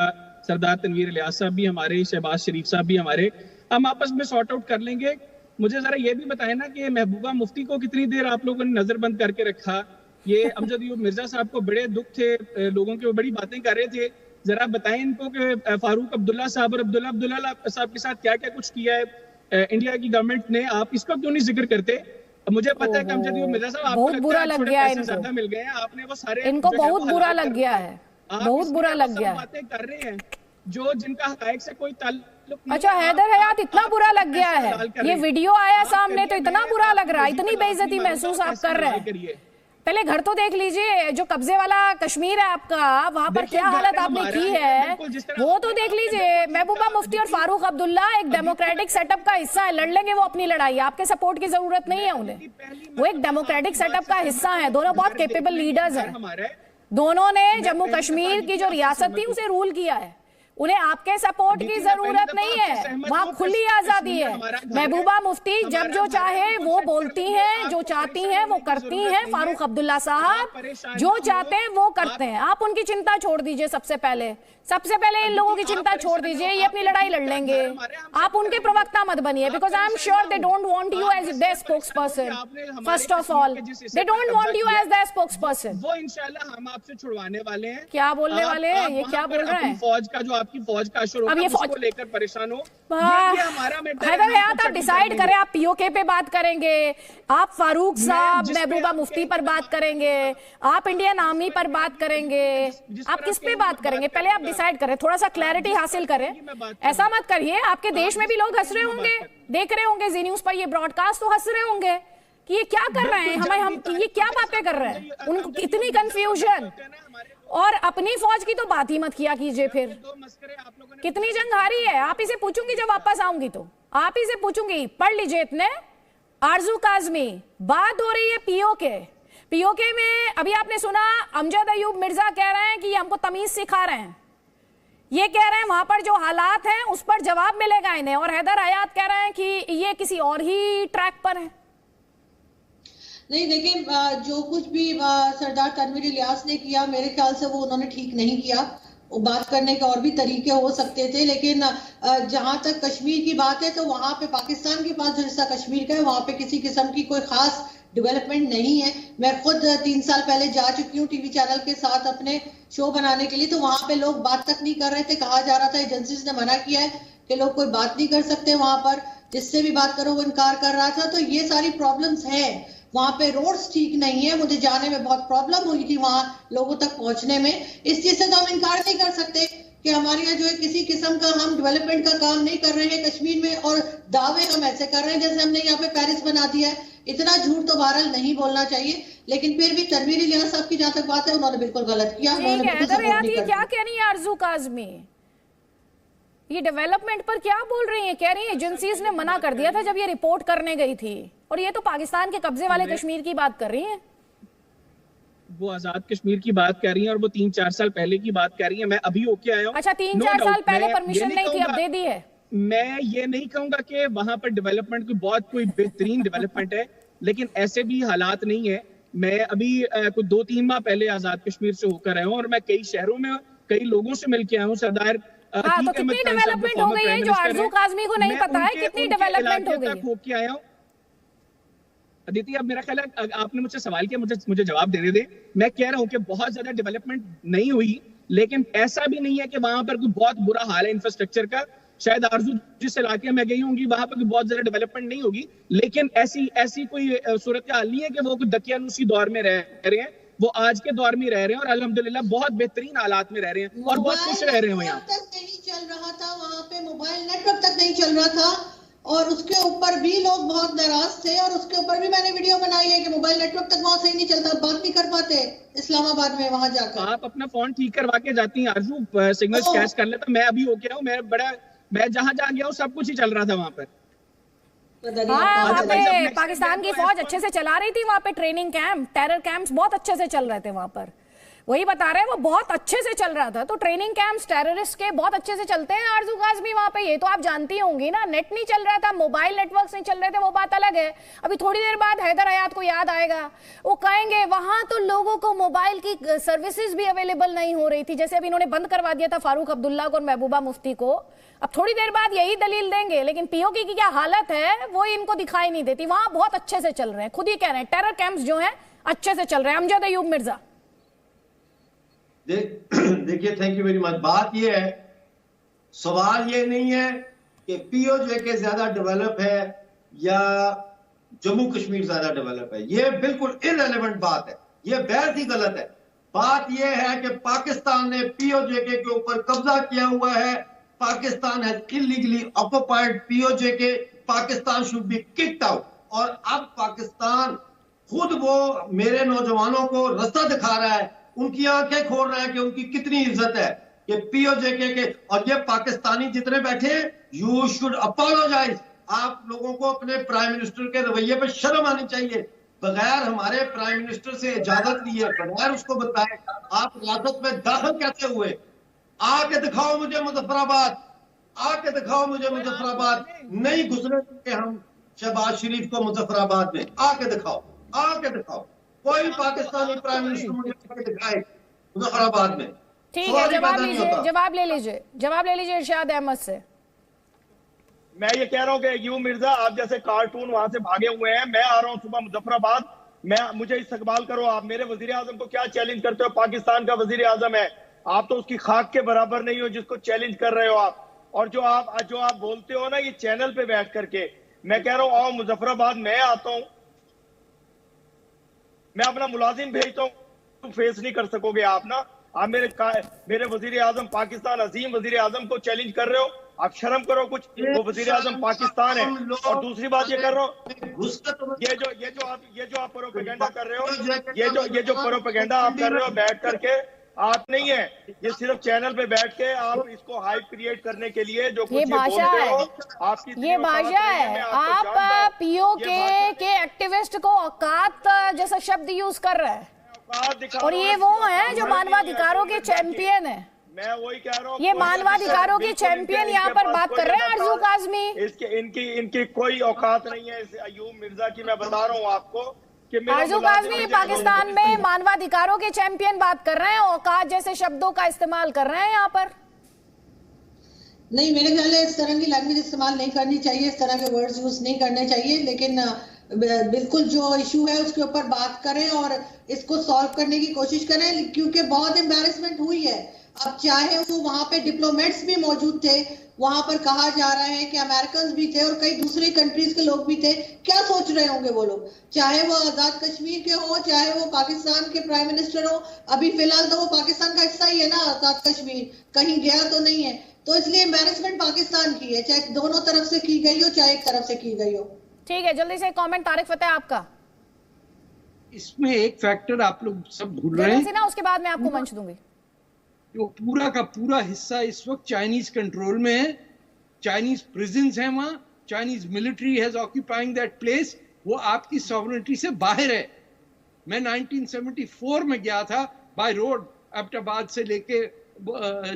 सरदार तनवीर इलियास साहब भी हमारे, शहबाज शरीफ साहब भी हमारे, हम आपस में सॉर्ट आउट कर लेंगे। मुझे जरा ये भी बताएं ना कि महबूबा मुफ्ती को कितनी देर आप लोगों ने नजरबंद करके रखा? ये अमजद अयूब मिर्जा साहब को बड़े दुख थे, लोगों के वो बड़ी बातें कर रहे थे, जरा बताएं इनको कि फारूक अब्दुल्ला साहब और अब्दुल्ला साहब के साथ क्या क्या कुछ किया है इंडिया की गवर्नमेंट ने, आप इसका क्यों नहीं जिक्र करते? मुझे पता है कि अमजद अयूब मिर्जा साहब आपको बहुत बुरा लग गया है, ज्यादा मिल गए हैं, आपने वो सारे, इनको बहुत बुरा लग गया है, बहुत बुरा लग गया है। बातें कर रहे हैं जो जिनका हक़ाइक़ से कोई ताल्लुक नहीं। अच्छा हैदर हयात, इतना बुरा लग गया है, ये वीडियो आया सामने तो इतना बुरा लग रहा है, इतनी बेइज्जती महसूस आप कर रहे हैं? पहले घर तो देख लीजिए, जो कब्जे वाला कश्मीर है आपका, वहां पर क्या हालत आपने की है वो तो देख लीजिए। महबूबा मुफ्ती और फारूक अब्दुल्ला एक डेमोक्रेटिक सेटअप का हिस्सा है, लड़ लेंगे वो अपनी लड़ाई, आपके सपोर्ट की जरूरत नहीं है उन्हें, वो एक डेमोक्रेटिक सेटअप का हिस्सा है, दोनों बहुत कैपेबल लीडर्स हैं, दोनों ने जम्मू कश्मीर की जो रियासत थी उसे रूल किया है, उन्हें आपके सपोर्ट की जरूरत नहीं है, वहां खुली आजादी है। महबूबा मुफ्ती जब जो चाहे वो बोलती हैं, जो चाहती हैं वो करती हैं, फारूक अब्दुल्ला साहब जो चाहते हैं वो करते हैं। आप उनकी चिंता छोड़ दीजिए, सबसे पहले इन लोगों की चिंता छोड़ दीजिए, ये अपनी लड़ाई लड़ लेंगे, आप उनके प्रवक्ता मत बनिए, because I am sure they don't want you as their spokesperson. First of all they don't want you as their spokesperson. वो इंशाल्लाह हम आपसे छुड़वाने वाले हैं। क्या बोलने वाले हैं, ये क्या बोल रहे हैं? फौज का जो आपकी फौज का अशुर होगा, उसको लेकर परेशान हो, ये हमारा हैदर हयात, आप डिसाइड करें, आप पीओके पे बात करेंगे, आप फारूक साहब महबूबा मुफ्ती पर बात करेंगे, आप इंडियन आर्मी पर बात करेंगे, आप किस पे बात करेंगे? पहले आप डिसाइड करें, थोड़ा सा क्लैरिटी हासिल करें। ऐसा मत करिए, आपके देश में भी लोग हंस रहे होंगे, देख रहे होंगे जी न्यूज पर ये ब्रॉडकास्ट, तो हंस रहे होंगे कि ये क्या कर रहे हैं, हम ये क्या बातें कर रहे हैं, उनको इतनी कंफ्यूजन। और अपनी फौज की तो बात ही मत किया कीजिए, फिर कितनी जंग हारी है, आप इसे पूछूंगी जब वापस आऊंगी, तो आप इसे पूछूंगी, पढ़ लीजिए इतने। आरजू काजमी, बात हो रही है पीओके में, अभी आपने सुना अमजद अयूब मिर्जा कह रहे हैं कि हमको तमीज सिखा रहे हैं, ये कह रहे हैं वहां पर जो हालात हैं उस पर जवाब मिलेगा इन्हें, और हैदर हयात कह रहे हैं कि ये किसी और ही ट्रैक पर है। नहीं देखिए, जो कुछ भी सरदार तनवीर इलियास ने किया, मेरे ख्याल से वो उन्होंने ठीक नहीं किया, वो बात करने के और भी तरीके हो सकते थे, लेकिन जहां तक कश्मीर की बात है तो वहां पे पाकिस्तान के पास जो हिस्सा कश्मीर का है वहां पे किसी किस्म की कोई खास डेवलपमेंट नहीं है। मैं खुद 3 साल पहले जा चुकी हूँ टीवी चैनल के साथ अपने शो बनाने के लिए, तो वहां पे लोग बात तक नहीं कर रहे थे, कहा जा रहा था एजेंसीज ने मना किया है कि लोग कोई बात नहीं कर सकते वहां पर, जिससे भी बात करो वो इनकार कर रहा था। तो ये सारी प्रॉब्लम्स है, वहां पे रोड्स ठीक नहीं है, मुझे जाने में बहुत प्रॉब्लम हुई थी वहां लोगों तक पहुंचने में। इस चीज से तो हम इनकार नहीं कर सकते कि हमारे यहाँ जो है किसी किस्म का हम डेवलपमेंट का काम नहीं कर रहे हैं कश्मीर में, और दावे हम ऐसे कर रहे हैं जैसे हमने यहाँ पे पेरिस बना दिया है। इतना झूठ तो बहरहाल नहीं बोलना चाहिए, लेकिन फिर भी तनवीर इलियास साहब की जहां तक बात है उन्होंने बिल्कुल गलत किया। क्या कह रही है आरजू काज़मी, ये डेवलपमेंट पर क्या बोल रही हैं? कह रही हैं एजेंसीज ने मना कर दिया था जब ये रिपोर्ट करने गई थी, और ये तो पाकिस्तान के कब्जे वाले कश्मीर की बात कर रही हैं। वो आजाद कश्मीर की बात कर रही हैं और वो 3-4 साल पहले की बात कर रही हैं। मैं अभी होके आया हूँ। अच्छा, 3-4 साल पहले परमिशन नहीं थी, अब दे दी है। मैं ये नहीं कहूंगा कि वहां पर डेवलपमेंट की बहुत कोई बेहतरीन डेवलपमेंट है, लेकिन ऐसे भी हालात नहीं है। मैं अभी कुछ 2-3 माह पहले आजाद कश्मीर से होकर आया हूँ और मैं कई शहरों में कई लोगों से मिलकर आया हूँ। सरदार तो कितनी डेवलपमेंट हो गई है जो आरजू काज़मी को नहीं पता है, कितनी डेवलपमेंट हो गई है? होके आया हूँ अदिति, अब मेरा ख्याल है आपने मुझसे सवाल किया, मुझे जवाब देने दे। मैं कह रहा हूँ कि बहुत ज्यादा डेवलपमेंट नहीं हुई, लेकिन ऐसा भी नहीं है कि वहां पर कोई बहुत बुरा हाल है इंफ्रास्ट्रक्चर का। शायद आरजू जिस इलाके में गई होंगी वहां पर कोई बहुत ज्यादा डेवलपमेंट नहीं होगी, लेकिन ऐसी कोई सूरत हाल नहीं है कि वो कोई दकियानूसी दौर में रह रहे हैं। वो आज के दौर में रह रहे हैं और अल्हम्दुलिल्लाह बहुत बेहतरीन हालात में रह रहे हैं और बहुत खुश रह रहे हैं। यहाँ तक नहीं चल रहा था, वहां पे मोबाइल नेटवर्क तक नहीं चल रहा था, और उसके ऊपर भी लोग बहुत नाराज थे, और उसके ऊपर भी मैंने वीडियो बनाई है कि मोबाइल नेटवर्क तक वहां सही नहीं चलता, बात नहीं कर पाते इस्लामाबाद में। वहां जाकर आप अपना फोन ठीक करवा के जाती हैं आरजू, सिग्नल कैच कर लेता। मैं अभी हो गया हूँ, मैं बड़ा मैं जहां जहां गया हूँ सब कुछ ही चल रहा था वहां पर। हाँ, वहाँ पे पाकिस्तान की फौज अच्छे से चला रही थी, वहाँ पे ट्रेनिंग कैंप, टेरर कैंप्स बहुत अच्छे से चल रहे थे वहाँ पर। वही बता रहे हैं, वो बहुत अच्छे से चल रहा था। तो ट्रेनिंग कैंप्स टेररिस्ट के बहुत अच्छे से चलते हैं आरजू काज़मी वहाँ पे, ये तो आप जानती होंगी ना। नेट नहीं चल रहा था, मोबाइल नेटवर्क्स नहीं चल रहे थे, वो बात अलग है। अभी थोड़ी देर बाद हैदर हयात को याद आएगा, वो कहेंगे वहां तो लोगों को मोबाइल की सर्विसेज भी अवेलेबल नहीं हो रही थी, जैसे अभी इन्होंने बंद करवा दिया था फारूक अब्दुल्ला को और महबूबा मुफ्ती को। अब थोड़ी देर बाद यही दलील देंगे, लेकिन पीओके की क्या हालत है वो इनको दिखाई नहीं देती। वहां बहुत अच्छे से चल रहे हैं, खुद ही कह रहे हैं टेरर कैंप्स जो हैं अच्छे से चल रहे हैं। अमजद अयूब मिर्जा, देखिए, थैंक यू वेरी मच। बात ये है, सवाल ये नहीं है कि पीओजे के ज्यादा डेवलप है या जम्मू कश्मीर ज्यादा डेवलप है, ये बिल्कुल इररिलेवेंट बात है, ये बेहद ही गलत है। बात ये है कि पाकिस्तान ने पीओजे के ऊपर कब्जा किया हुआ है, Pakistan has illegally occupied POJ के, Pakistan should be kicked out. और अब पाकिस्तान खुद वो मेरे नौजवानों को रास्ता दिखा रहा है, उनकी आंखें खोल रहा है कि उनकी कितनी इज्जत है कि पीओजे के। और ये पाकिस्तानी जितने बैठे, यू शुड अपोलोजाइज। आप लोगों को अपने प्राइम मिनिस्टर के रवैये पर शर्म आनी चाहिए। बगैर हमारे प्राइम मिनिस्टर से इजाजत लिए, बगैर उसको बताए आप रियासत में दाखिल कैसे हुए? आके दिखाओ मुझे मुजफ्फराबाद, आके दिखाओ मुझे मुजफ्फराबाद। नहीं घुसने के हम शहबाज शरीफ को मुजफ्फराबाद में, आके दिखाओ, आके दिखाओ। कोई पाकिस्तानी प्राइम मिनिस्टर मुझे दिखाए मुजफ्फराबाद में। ठीक है, जवाब ले लीजिए इरशाद अहमद से। मैं ये कह रहा हूँ कि यू मिर्जा, आप जैसे कार्टून वहां से भागे हुए हैं, मैं आ रहा हूँ सुबह मुजफ्फराबाद, मुझे इस्तकबाल करो। आप मेरे वजीर आजम को क्या चैलेंज करते हो? पाकिस्तान का वजीर आजम है, आप तो उसकी खाक के बराबर नहीं हो जिसको चैलेंज कर रहे हो आप। और जो आप बोलते हो ना ये चैनल पे बैठ करके, मैं कह रहा हूँ आओ मुजफ्फराबाद, मैं आता हूँ, मैं अपना मुलाजिम भेजता हूँ, फेस नहीं कर सकोगे आप ना। आप मेरे वजीर आजम, पाकिस्तान अजीम वजीर आजम को चैलेंज कर रहे हो, आप शर्म करो कुछ। वो वजीर आजम पाकिस्तान है। और दूसरी बात ये कर रहा हूँ, ये जो आप प्रोपेगेंडा कर रहे हो, ये जो प्रोपेगेंडा आप कर रहे हो बैठ करके, आप नहीं है, ये सिर्फ चैनल पे बैठ के आप इसको हाइप क्रिएट करने के लिए जो कुछ ये बोलते हो, आपकी ये भाषा है। आप पीओके के एक्टिविस्ट को औकात जैसा शब्द यूज कर रहे हैं, और ये वो है जो मानवाधिकारों के चैंपियन है। मैं वही कह रहा हूँ, ये मानवाधिकारों के चैंपियन यहाँ पर बात कर रहे हैं आरजू काज़मी। इनकी कोई औकात नहीं है अयूब मिर्जा की। मैं बता रहा हूँ आपको कि आरजू काज़मी पाकिस्तान में मानवाधिकारों के चैंपियन बात कर रहे हैं, औकात जैसे शब्दों का इस्तेमाल कर रहे हैं यहाँ पर। नहीं, मेरे ख्याल है इस तरह की लैंग्वेज इस्तेमाल नहीं करनी चाहिए, इस तरह के वर्ड्स यूज नहीं करने चाहिए। लेकिन बिल्कुल जो इशू है उसके ऊपर बात करें और इसको सॉल्व करने की कोशिश करें, क्योंकि बहुत एम्बैरेसमेंट हुई है। अब चाहे वो वहां पे डिप्लोमेट्स भी मौजूद थे, वहां पर कहा जा रहा है कि अमेरिकन भी थे और कई दूसरी कंट्रीज के लोग भी थे। क्या सोच रहे होंगे वो लोग, चाहे वो आजाद कश्मीर के हो, चाहे वो पाकिस्तान के प्राइम मिनिस्टर हो। अभी फिलहाल तो वो पाकिस्तान का हिस्सा ही है ना आजाद कश्मीर, कहीं गया तो नहीं है। तो इसलिए एम्बैरेसमेंट पाकिस्तान की है, चाहे दोनों तरफ से की गई हो चाहे एक तरफ से की गई हो। ठीक है, जल्दी से कमेंट तारिक फतेह आपका। इसमें एक फैक्टर आप लोग सब भूल रहे हैं ना, उसके बाद मैं आपको मंच दूंगी। जो पूरा का पूरा हिस्सा इस वक्त चाइनीज कंट्रोल में है, चाइनीज प्रिजन्स हैं वहां, Chinese military has occupying that place, वो आपकी सॉवरेनिटी से बाहर है। मैं 1974 में गया था बाय रोड एबटाबाद से लेके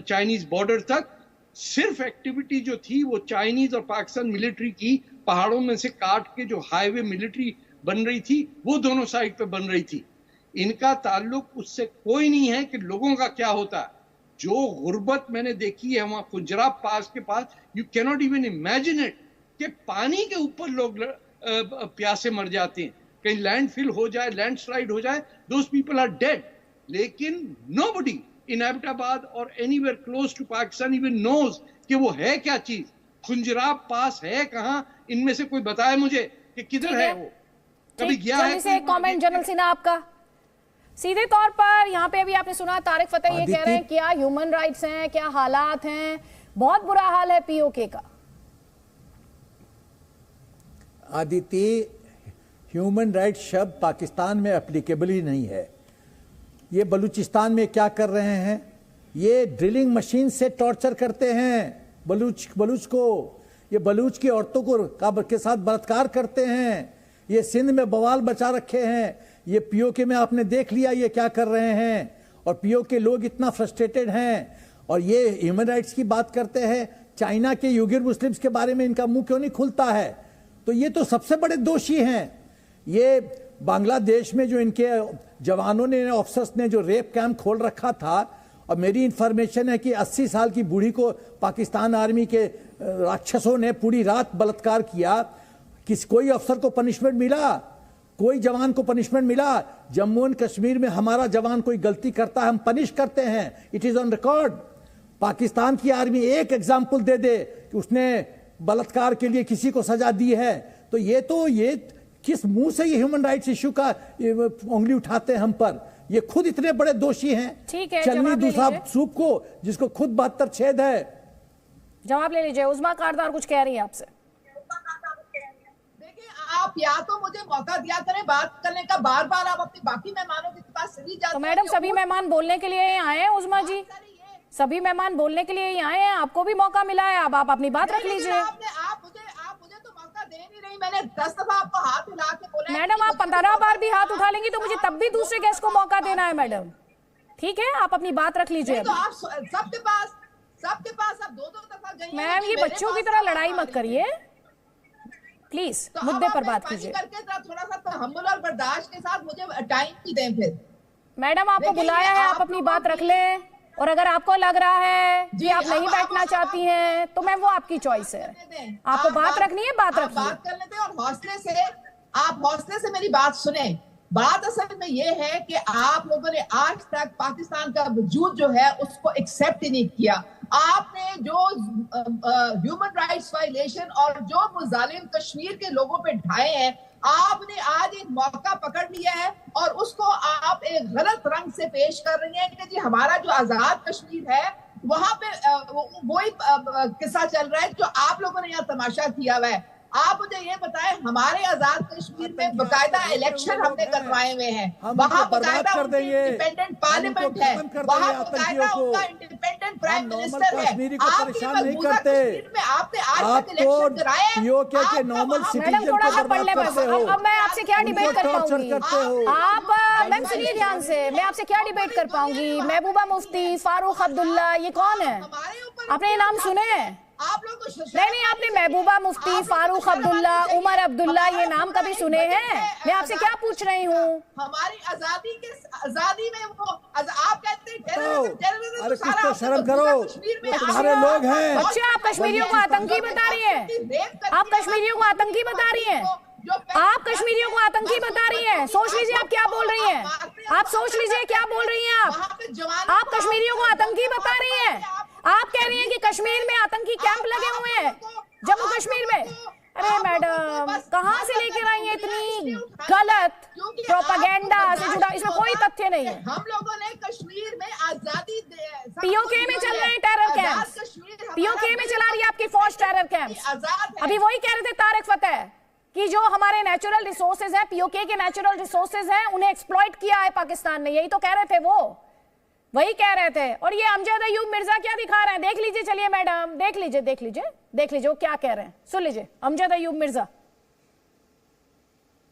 चाइनीज बॉर्डर तक। सिर्फ एक्टिविटी जो थी वो चाइनीज और पाकिस्तान मिलिट्री की पहाड़ों में से काट के जो हाईवे मिलिट्री बन रही थी वो दोनों साइड पे बन रही थी। इनका ताल्लुक उससे कोई नहीं है कि लोगों का क्या होता है। जो गुर्बत मैंने देखी है वहां खुजराब पास के पास, you cannot even imagine it कि पानी के ऊपर लोग प्यासे मर जाते हैं, कहीं लैंडफिल हो जाए, लैंडस्लाइड हो जाए, दोस पीपल आर डेड। लेकिन nobody in Abbottabad or anywhere close to Pakistan even knows कि वो है क्या चीज। खुंजराब पास है कहां, इनमें से कोई बताए मुझे कि किधर है वो, कभी गया है? से एक कमेंट जनरल सिन्हा आपका सीधे तौर पर यहाँ पे। अभी आपने सुना तारिक फतेह ये कह रहे हैं क्या ह्यूमन राइट्स हैं, क्या हालात हैं, बहुत बुरा हाल है पीओके का। आदिति, ह्यूमन राइट शब्द पाकिस्तान में एप्लीकेबल ही नहीं है। ये बलूचिस्तान में क्या कर रहे हैं, ये ड्रिलिंग मशीन से टॉर्चर करते हैं, बलूच को, ये बलूच की औरतों को के साथ बलात्कार करते हैं, ये सिंध में बवाल बचा रखे हैं, ये पीओके में आपने देख लिया ये क्या कर रहे हैं, और पीओके लोग इतना फ्रस्ट्रेटेड हैं, और ये ह्यूमन राइट्स की बात करते हैं। चाइना के यूगर मुस्लिम्स के बारे में इनका मुंह क्यों नहीं खुलता है? तो ये तो सबसे बड़े दोषी हैं। ये बांग्लादेश में जो इनके जवानों ने, ऑफिसर्स ने जो रेप कैंप खोल रखा था, और मेरी इंफॉर्मेशन है कि 80 साल की बूढ़ी को पाकिस्तान आर्मी के राक्षसों ने पूरी रात बलात्कार किया। कोई अफसर को पनिशमेंट मिला? कोई जवान को पनिशमेंट मिला? जम्मू एंड कश्मीर में हमारा जवान कोई गलती करता है हम पनिश करते हैं, it is on record. Pakistan की आर्मी एक एग्जाम्पल दे दे कि उसने बलात्कार के लिए किसी को सजा दी है, तो ये किस मुंह से ये ह्यूमन राइट्स इश्यू का उंगली उठाते हैं हम पर? ये खुद इतने बड़े दोषी हैं। ठीक है, चलनी दूसरा सूप को, जिसको खुद 72 छेद है। जवाब ले लीजिए। उस्मा कारदार कुछ कह रही है आपसे। आप या तो मुझे मौका दिया करें बात करने का, बार बार आप अपने बाकी मेहमानों के पास चली जाते हैं। तो मैडम सभी मेहमान बोलने के लिए आए हैं उस्मा जी, सभी मेहमान बोलने के लिए आए हैं, आपको भी मौका मिला है, अब आप अपनी बात रख लीजिए। आप मुझे तो मौका दे नहीं रही। मैंने 10 दफा आपको हाथ हिला के बोला। मैडम आप 15 बार भी हाथ उठा लेंगी तो मुझे तब भी दूसरे गेस्ट को मौका देना है मैडम। ठीक है, आप अपनी बात रख लीजिए। तो आप सबके पास आप दो दफा गई। मैम ये बच्चों की तरह लड़ाई मत करिए प्लीज, तो मुद्दे पर बात कीजिए। थोड़ा सा तहम्मुल और बर्दाश्त के साथ मुझे टाइम भी दें फिर। मैडम आपको बुलाया है, आप अपनी बात रख लें, और अगर आपको लग रहा है कि आप नहीं बैठना चाहती हैं तो मैम वो आपकी चॉइस है, आपको बात रखनी है बात रखिए। बात कर लेते हैं और हौसले से मेरी बात सुने। बात असल में ये है कि आप लोगों ने आज तक पाकिस्तान का वजूद जो है उसको एक्सेप्ट ही नहीं किया। आपने जो ह्यूमन राइट्स वायलेशन और जो मुजालिम कश्मीर के लोगों पे ढाए हैं, आपने आज एक मौका पकड़ लिया है और उसको आप एक गलत रंग से पेश कर रही हैं कि जी हमारा जो आजाद कश्मीर है वहां पे वही किस्सा चल रहा है जो आप लोगों ने यहाँ तमाशा किया हुआ है। आप मुझे ये बताएं, हमारे आजाद कश्मीर में बकायदा इलेक्शन हमने करवाए हुए हैं, वहाँ बकायदा इंडिपेंडेंट पार्लियामेंट है, वहाँ बकायदा उनका इंडिपेंडेंट प्राइम मिनिस्टर है। आपकी मजबूता कश्मीर में आपने आज तक इलेक्शन कराए हैं। मैडम थोड़ा सा पढ़ ले बस, अब मैं आपसे क्या डिबेट कर पाऊंगी? आप मैम सुनिए ध्यान से, मैं आपसे क्या डिबेट कर पाऊंगी? महबूबा मुफ्ती, फारूक अब्दुल्ला, ये कौन है? आपने ये नाम सुने हैं? आप लोग को नहीं, आपने महबूबा मुफ्ती, फारूक अब्दुल्ला, उमर अब्दुल्ला ये नाम कभी सुने हैं? मैं आपसे क्या पूछ रही हूँ? हमारी आजादी में वो आप कहते हैं अरे कुछ तो शर्म करो, तुम्हारे लोग हैं। अच्छा आप कश्मीरियों को आतंकी बता रही है? आप कश्मीरियों को आतंकी बता रही है? आप कश्मीरियों को आतंकी बता रही हैं? सोच लीजिए आप क्या बोल रही हैं, आप सोच लीजिए क्या बोल रही हैं आप कश्मीरियों को आतंकी बता रही हैं? आप कह रही हैं कि कश्मीर में आतंकी कैंप लगे हुए हैं, जम्मू कश्मीर में। अरे मैडम कहां से लेकर आई है इतनी गलत प्रोपेगेंडा से जुड़ा, इसमें कोई तथ्य नहीं है। हम लोगों ने कश्मीर में आजादी पीओके में चल रहे हैं टेरर कैंप्स, पीओके में चला रही है आपकी फौज टेरर कैंप्स। अभी वही कह रहे थे तारिक फतेह कि जो हमारे नेचुरल रिसोर्सेज हैं, पीओके के नेचुरल रिसोर्सेज हैं, उन्हें एक्सप्लॉइट किया है पाकिस्तान ने, यही तो कह रहे थे वो, वही कह रहे थे। और ये अमजद अयूब मिर्जा क्या दिखा रहे हैं, देख लीजिए, चलिए मैडम देख लीजिए वो क्या कह रहे हैं, सुन लीजिए। अमजद अयूब मिर्जा,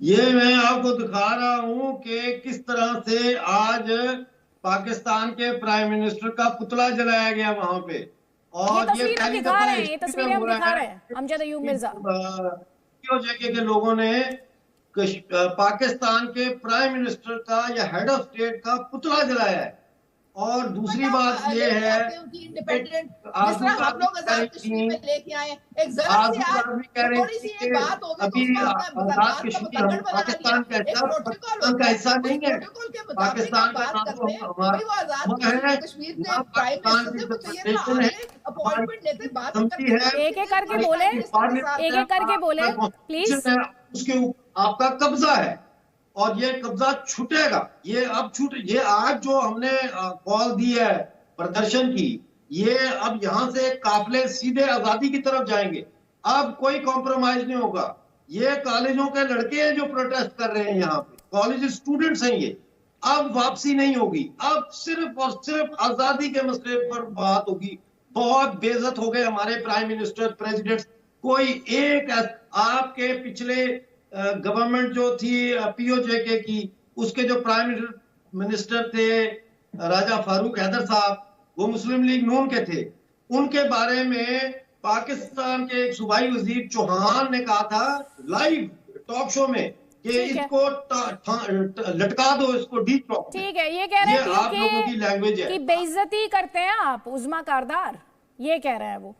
ये मैं आपको दिखा रहा हूं कि किस तरह से आज पाकिस्तान के प्राइम मिनिस्टर का पुतला जलाया गया वहां पे, और ये पहली दफा ये तस्वीरें हम दिखा रहे हैं। अमजद अयूब मिर्जा के लोगों ने पाकिस्तान के प्राइम मिनिस्टर का या हेड ऑफ स्टेट का पुतला जलाया है। और दूसरी बात ये है इंडिपेंडेंट जिस तरह हम लोग आजाद कश्मीर में लेके आए, एक जरा सी थोड़ी सी ये बात होगी अभी आजाद कश्मीर पाकिस्तान का हिस्सा नहीं है, पाकिस्तान का नाम तो हमारा कश्मीर के प्राइम मिनिस्टर है, अपॉइंटमेंट लेते बात करते हैं। एक एक करके बोले प्लीज। उसके आपका कब्जा है और ये कब्जा छूटेगा, ये अब ये आज जो हमने कॉल दी है प्रदर्शन की, ये अब यहाँ से काफिले सीधे आजादी की तरफ जाएंगे, अब कोई कॉम्प्रोमाइज नहीं होगा। ये कॉलेजों के लड़के हैं जो प्रोटेस्ट कर रहे हैं, यहाँ पे कॉलेज स्टूडेंट्स हैं, ये अब वापसी नहीं होगी, अब सिर्फ और सिर्फ आजादी के मसले पर बात होगी, बहुत बेइज्जत हो गए हमारे प्राइम मिनिस्टर, प्रेसिडेंट। कोई एक आपके पिछले गवर्नमेंट जो थी पीओजे की, उसके जो प्राइम मिनिस्टर थे राजा फारूक हैदर साहब, वो मुस्लिम लीग नून के थे। उनके बारे में पाकिस्तान के एक सूबाई वजीर चौहान ने कहा था लाइव टॉक शो में कि इसको लटका दो, इसको डीप टॉक। ठीक है, ये कह रहे हैं आप लोगों की लैंग्वेज है कि बेइज्जती करते हैं आप उज़्मा कारदार, ये कह रहे हैं वो।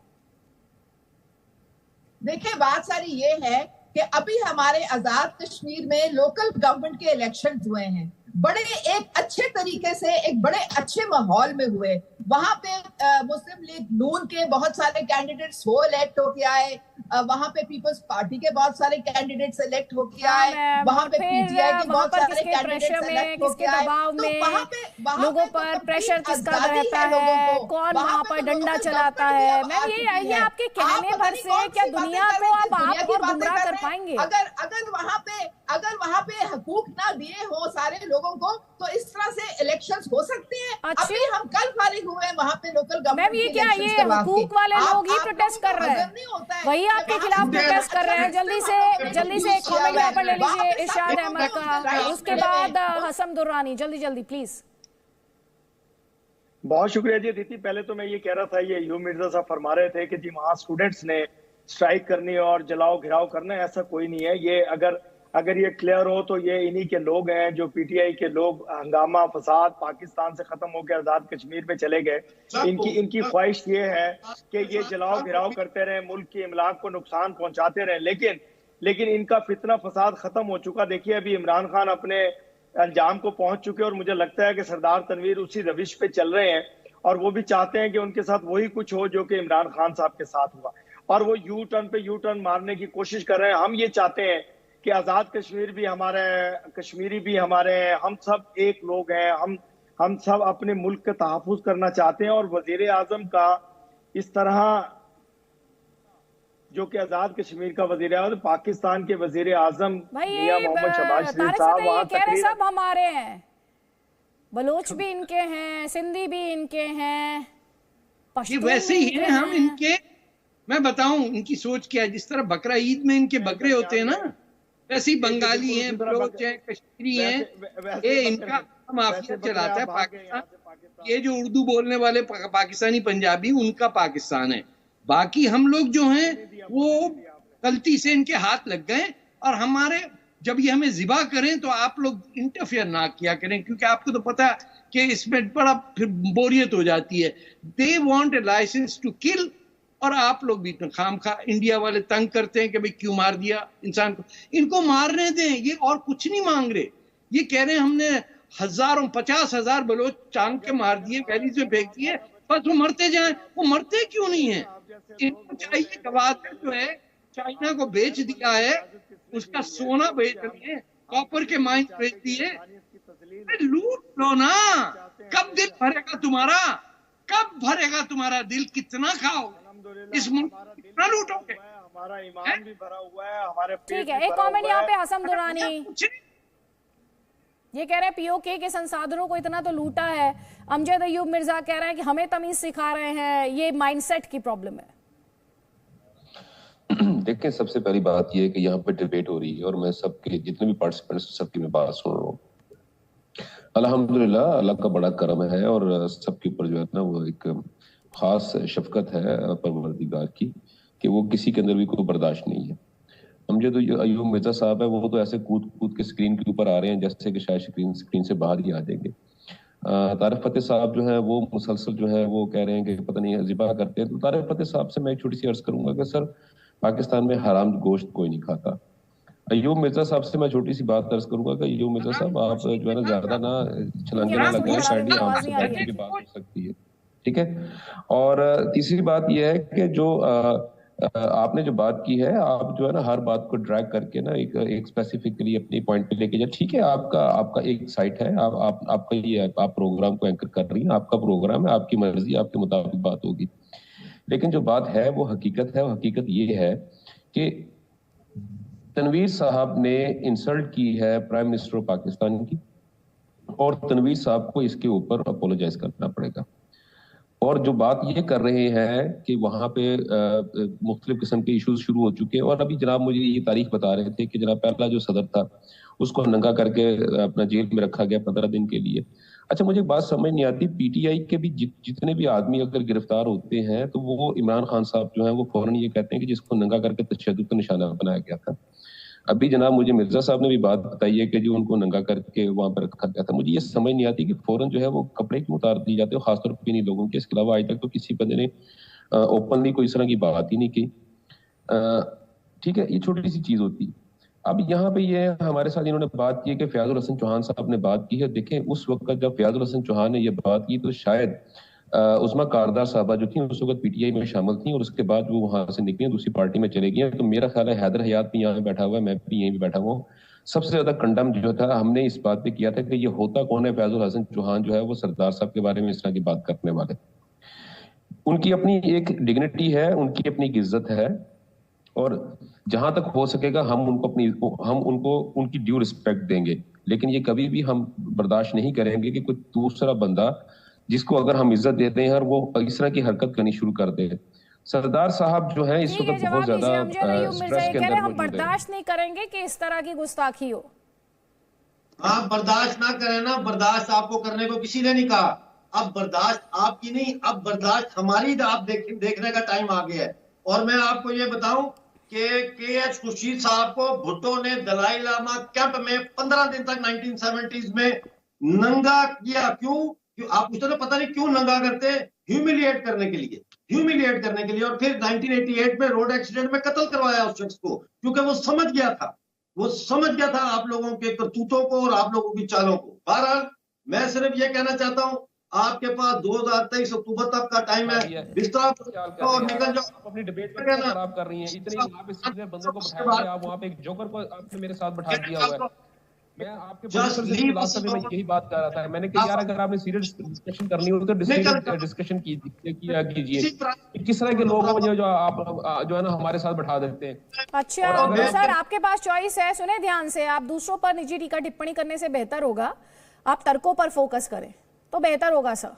देखिए, बात सारी ये है कि अभी हमारे आजाद कश्मीर में लोकल गवर्नमेंट के इलेक्शन हुए हैं, बड़े एक अच्छे तरीके से, एक बड़े अच्छे माहौल में हुए। वहां पे मुस्लिम लीग नून के बहुत सारे कैंडिडेट्स वो इलेक्ट होके आए, वहां पे पीपल्स पार्टी के बहुत सारे कैंडिडेट्स इलेक्ट होके आए, वहां पे पीटीआई के बहुत सारे कैंडिडेट्स इलेक्ट होके आए। तो वहां पे लोगों पर प्रेशर किसका रहता है, कौन वहां पर डंडा चलाता है। मैं ये आपके कहने भर से क्या दुनिया को आप और गुमराह कर पाएंगे? अगर वहां पे हकूक ना दिए हो सारे लोगों को, तो इस तरह से इलेक्शंस हो सकते हैं। अभी हम कल फारिग हुए वहां पे लोकल गवर्नमेंट ये क्या, ये हकूक वाले लोग ही प्रोटेस्ट कर रहे हैं, वही आपके खिलाफ प्रोटेस्ट कर रहे हैं। जल्दी से एक कमेंट यहाँ पर ले लीजिए इरशाद अहमद का, उसके बाद हसन दुर्रानी, जल्दी प्लीज। बहुत शुक्रिया जी अदिति। पहले तो मैं ये कह रहा था, ये अय्यूब मिर्जा साहब फरमा रहे थे कि जी वहां स्टूडेंट्स ने स्ट्राइक करनी और जलाओ घिराव करना है, ऐसा कोई नहीं है। ये अगर ये क्लियर हो तो ये इन्हीं के लोग हैं जो पीटीआई के लोग हंगामा फसाद पाकिस्तान से खत्म होकर आजाद कश्मीर में चले गए। इनकी ख्वाहिश ये है कि ये जलाओ घिराव करते रहे, मुल्क की इमलाक को नुकसान पहुंचाते रहे, लेकिन इनका फितना फसाद खत्म हो चुका। देखिए, अभी इमरान खान अपने अंजाम को पहुंच चुके और मुझे लगता है कि सरदार तनवीर उसी रविश पे चल रहे हैं और वो भी चाहते हैं कि उनके साथ वही कुछ हो जो कि इमरान खान साहब के साथ हुआ, और वो यू टर्न पे यू टर्न मारने की कोशिश कर रहे हैं। हम ये चाहते हैं कि आजाद कश्मीर भी हमारे हैं, कश्मीरी भी हमारे हैं, हम सब एक लोग हैं, हम सब अपने मुल्क का तहफ़्फ़ुज़ करना चाहते हैं। और वजीर आजम का इस तरह, जो कि आजाद कश्मीर का वजीर आजम, पाकिस्तान के वजीर आजम मियां मोहम्मद शहबाज शरीफ साहब वहां तकरीर, सब हमारे हैं, बलोच भी इनके हैं, सिंधी भी इनके हैं, पश्तून वैसे ही हैं हम इनके। मैं बताऊं इनकी सोच क्या है, जिस तरह बकरा ईद में इनके बकरे होते हैं ना, वैसे ही बंगाली हैं, बलोच हैं, कश्मीरी हैं, ये इनका माफिया चलाता है पाकिस्तान। ये जो उर्दू बोलने वाले पाकिस्तानी पंजाबी, उनका पाकिस्तान है। बाकी हम लोग जो हैं वो गलती से इनके हाथ लग गए, और हमारे जब ये हमें जिबा करें तो आप लोग इंटरफेयर ना किया करें, क्योंकि आपको तो पता है कि इसमें बड़ा फिर बोरियत हो जाती है। They want a licence to kill, और आप लोग भी खामखा इंडिया वाले तंग करते हैं कि भाई क्यों मार दिया इंसान को। इनको मारने दें, ये और कुछ नहीं मांग रहे। ये कह रहे हैं हमने हजारों 50,000 बलोच चांद के मार दिए, वैली से फेंक दिए, बस वो मरते जाएं। वो मरते क्यों नहीं है? इनको चाहिए गवादर जो है चाइना को बेच दिया है, उसका सोना बेच दिए, कॉपर के माइन बेच दिए। लूट लो ना, कब दिल भरेगा तुम्हारा? कब भरेगा तुम्हारा दिल? कितना खाओ इस मुल्क, कितना लूटोगे? हमारा ईमान भी भरा हुआ है, हमारे ठीक है। एक कमेंट यहाँ पे हसन दुरानी, ये कह रहे हैं पीओके के संसाधनों को इतना तो लूटा है। अमजद अय्यूब मिर्जा कह रहे हैं कि हमें तमीज सिखा रहे हैं, ये माइंडसेट की प्रॉब्लम है। देखिए, सबसे पहली बात यह है कि यहाँ पे डिबेट हो रही है और मैं सबके जितने भी पार्टिसिपेंट्स सबकी मैं बात सुन रहा हूँ। अल्हम्दुलिल्लाह, अल्लाह का बड़ा करम है और सबके ऊपर जो है ना वो एक खास शफकत है परवरदिगार की, कि वो किसी के अंदर भी कोई बर्दाश्त नहीं है। हम जो अय्यूब मिर्जा साहब है वो तो ऐसे कूद कूद के स्क्रीन के ऊपर आ रहे हैं जैसे कि शायद स्क्रीन से बाहर ही आ जाएंगे। तारिक फतेह साहब जो है वो मुसलसल जो है वो कह रहे हैं कि पता नहीं जिबा करते हैं। तो तारिक फतेह साहब से मैं एक छोटी सी अर्ज करूंगा कि सर, पाकिस्तान में हराम गोश्त कोई नहीं खाता। अय्यूब मिर्जा साहब से मैं छोटी सी बात अर्ज करूंगा कि अय्यूब मिर्जा साहब, आप जो है ना ज्यादा ना छलांगे ना लगाएं, शायद आम की बात हो सकती है, ठीक है। और तीसरी बात यह है कि जो आपने जो बात की है, आप जो है ना हर बात को ड्रैग करके ना एक स्पेसिफिकली अपनी पॉइंट पे लेके जाए। ठीक है, आपका एक साइट है, आपका ये आप प्रोग्राम को एंकर कर रही हैं, आपका प्रोग्राम है, आपकी मर्जी, आपके मुताबिक बात होगी। लेकिन जो बात है वो हकीकत है, वो हकीकत ये है कि तनवीर साहब ने इंसल्ट की है प्राइम मिनिस्टर ऑफ पाकिस्तान की, और तनवीर साहब को इसके ऊपर अपोलोजाइज करना पड़ेगा। और जो बात ये कर रहे हैं कि वहां पे मुख्तलिफ किस्म के इश्यूज शुरू हो चुके हैं। और अभी जनाब मुझे ये तारीख बता रहे थे कि जनाब पहला जो सदर था उसको नंगा करके अपना जेल में रखा गया 15 दिन के लिए। अच्छा, मुझे एक बात समझ नहीं आती, पीटीआई के भी जितने भी आदमी अगर गिरफ्तार होते हैं तो वो इमरान खान साहब जो है वो फौरन ये कहते हैं कि जिसको नंगा करके तशद्दुद का निशाना बनाया गया था। अभी जनाब मुझे मिर्जा साहब ने भी बात बताई है कि जो उनको नंगा करके वहां पर रखा गया था। मुझे ये समझ नहीं आती कि फौरन जो है वो कपड़े क्यों उतार दिए जाते हैं, खासतौर पर इन्हीं लोगों के। इसके अलावा आज तक तो किसी बंदे ने ओपनली कोई इस तरह की बात ही नहीं की। ठीक है, ये छोटी सी चीज होती है। अब यहाँ पे ये हमारे साथ इन्होंने बात की कि फयाजुल हसन चौहान साहब ने बात की है। देखें, उस वक्त जब फयाजुल हसन चौहान ने ये बात की तो शायद उस्मा कारदार साहबा जो थी उस वक्त पीटीआई में शामिल थी और उसके बाद वो वहां से निकली दूसरी पार्टी में चले गई। तो मेरा ख्याल है हैदर हयात भी यहाँ बैठा हुआ है, मैं भी यहीं बैठा हुआ हूँ। सबसे ज्यादा कंडम जो था हमने इस बात पे किया था कि ये होता कौन है फयाजुल हसन चौहान जो है वो सरदार साहब के बारे में इस तरह की बात करने वाले। उनकी अपनी एक डिग्निटी है, उनकी अपनी इज्जत है और जहां तक हो सकेगा हम उनको उनकी ड्यू रिस्पेक्ट देंगे। लेकिन ये कभी भी हम बर्दाश्त नहीं करेंगे कि कोई दूसरा बंदा जिसको अगर हम इज्जत देते हैं और वो इस तरह की हरकत करनी शुरू कर दे। सरदार साहब जो है इस वक्त बहुत ज्यादा स्ट्रेस के अंदर हम बर्दाश्त नहीं करेंगे कि इस तरह की गुस्ताखी हो। आप बर्दाश्त ना करें ना, बर्दाश्त आपको करने को किसी ने नहीं कहा। अब बर्दाश्त आपकी नहीं, अब बर्दाश्त हमारी आप देखने का टाइम आ गया है। और मैं आपको ये बताऊं कि के.एच. खुर्शीद साहब को भुट्टो ने दलाई लामा कैंप में 15 दिन तक 1970s में नंगा किया। क्यों आप पूछते तो पता नहीं क्यों नंगा करते, ह्यूमिलिएट करने के लिए। और फिर 1988 में रोड एक्सीडेंट में कत्ल करवाया उस शख्स को, क्योंकि वो समझ गया था आप लोगों के करतूतों को और आप लोगों की चालों को। बहरहाल मैं सिर्फ ये कहना चाहता हूं, आपके पास 2023 अक्टूबर तक का टाइम है, बिस्तर और निकल जाओ। अपनी डिबेट में खराब कर रही हैं। इतने वहां पे सीनियर बंदे को बैठाया, आप वहां पे एक जोकर को आपने मेरे साथ बैठा दिया हुआ है। मैं आपके में यही बात कर रहा था, मैंने कहा यार अगर आपने सीरियस डिस्कशन करनी हो तो डिस्कशन कीजिए। किस तरह के लोग हैं जो आप जो है ना हमारे साथ बैठा देते हैं। अच्छा सर, आपके पास चॉइस है, सुने ध्यान से। आप दूसरों पर निजी टीका टिप्पणी करने से बेहतर होगा आप तर्कों पर फोकस करें तो बेहतर होगा सर।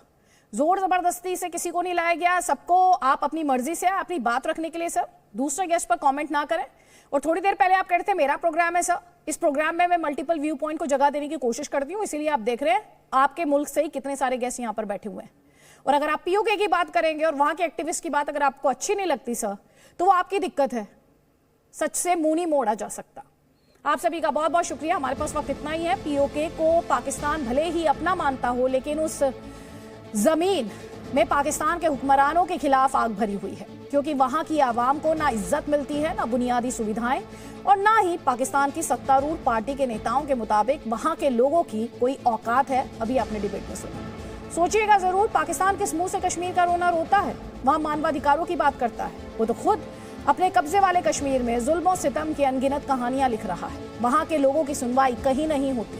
जोर जबरदस्ती से किसी को नहीं लाया गया, सबको आप अपनी मर्जी से अपनी बात रखने के लिए सर दूसरे गेस्ट पर कमेंट ना करें। और थोड़ी देर पहले आप कह रहे थे मेरा प्रोग्राम है सर, इस प्रोग्राम में मैं मल्टीपल व्यू पॉइंट को जगह देने की कोशिश करती हूँ, इसीलिए आप देख रहे हैं आपके मुल्क से ही कितने सारे गेस्ट यहाँ पर बैठे हुए हैं। और अगर आप पीओके की बात करेंगे और वहां के एक्टिविस्ट की बात अगर आपको अच्छी नहीं लगती सर तो वो आपकी दिक्कत है, सच से मुंह नहीं मोड़ा जा सकता। आप सभी का बहुत बहुत शुक्रिया। हमारे पास वक्त इतना ही है। पीओके को पाकिस्तान भले ही अपना मानता हो लेकिन उस जमीन में पाकिस्तान के हुक्मरानों के खिलाफ आग भरी हुई है, क्योंकि वहां की आवाम को ना इज्जत मिलती है, ना बुनियादी सुविधाएं, और ना ही पाकिस्तान की सत्तारूढ़ पार्टी के नेताओं के मुताबिक वहां के लोगों की कोई औकात है। अभी आपने डिबेट में सुना। सोचिएगा जरूर, पाकिस्तान किस मुंह से कश्मीर का रोना रोता है, वहां मानवाधिकारों की बात करता है। वो तो खुद अपने कब्जे वाले कश्मीर में जुल्म और सितम की अनगिनत कहानियां लिख रहा है। वहां के लोगों की सुनवाई कहीं नहीं होती।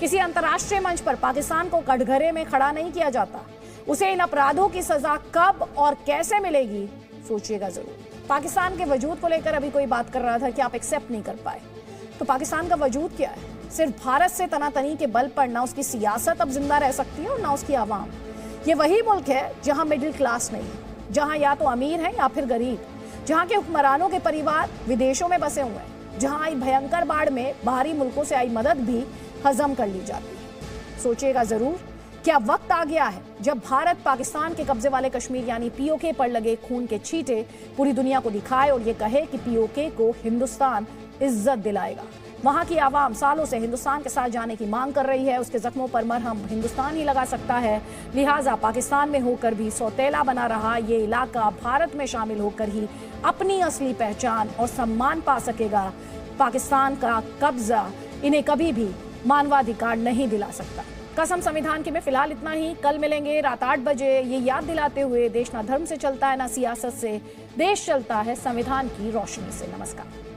किसी अंतर्राष्ट्रीय मंच पर पाकिस्तान को कटघरे में खड़ा नहीं किया जाता। उसे इन अपराधों की सजा कब और कैसे मिलेगी सोचिएगा जरूर। पाकिस्तान के वजूद को लेकर अभी कोई बात कर रहा था कि आप एक्सेप्ट नहीं कर पाए, तो पाकिस्तान का वजूद क्या है? सिर्फ भारत से तनातनी के बल पर ना उसकी सियासत अब जिंदा रह सकती है और ना उसकी आवाम। ये वही मुल्क है जहां मिडिल क्लास नहीं है, जहां या तो अमीर है या फिर गरीब, जहां के हुक्मरानों के परिवार विदेशों में बसे हुए हैं, जहां आई भयंकर बाढ़ में बाहरी मुल्कों से आई मदद भी हजम कर ली जाती है। सोचिएगा जरूर, क्या वक्त आ गया है जब भारत पाकिस्तान के कब्जे वाले कश्मीर यानी पीओके पर लगे खून के छींटे पूरी दुनिया को दिखाए और ये कहे कि पीओके को हिंदुस्तान इज्जत दिलाएगा। वहां की आवाम सालों से हिंदुस्तान के साथ जाने की मांग कर रही है, उसके जख्मों पर मरहम हिंदुस्तान ही लगा सकता है। लिहाजा पाकिस्तान में होकर भी सौतेला बना रहा ये इलाका भारत में शामिल होकर ही अपनी असली पहचान और सम्मान पा सकेगा। पाकिस्तान का कब्जा इन्हें कभी भी मानवाधिकार नहीं दिला सकता। कसम संविधान की में फिलहाल इतना ही। कल मिलेंगे रात 8 बजे, ये याद दिलाते हुए देश ना धर्म से चलता है ना सियासत से, देश चलता है संविधान की रोशनी से। नमस्कार।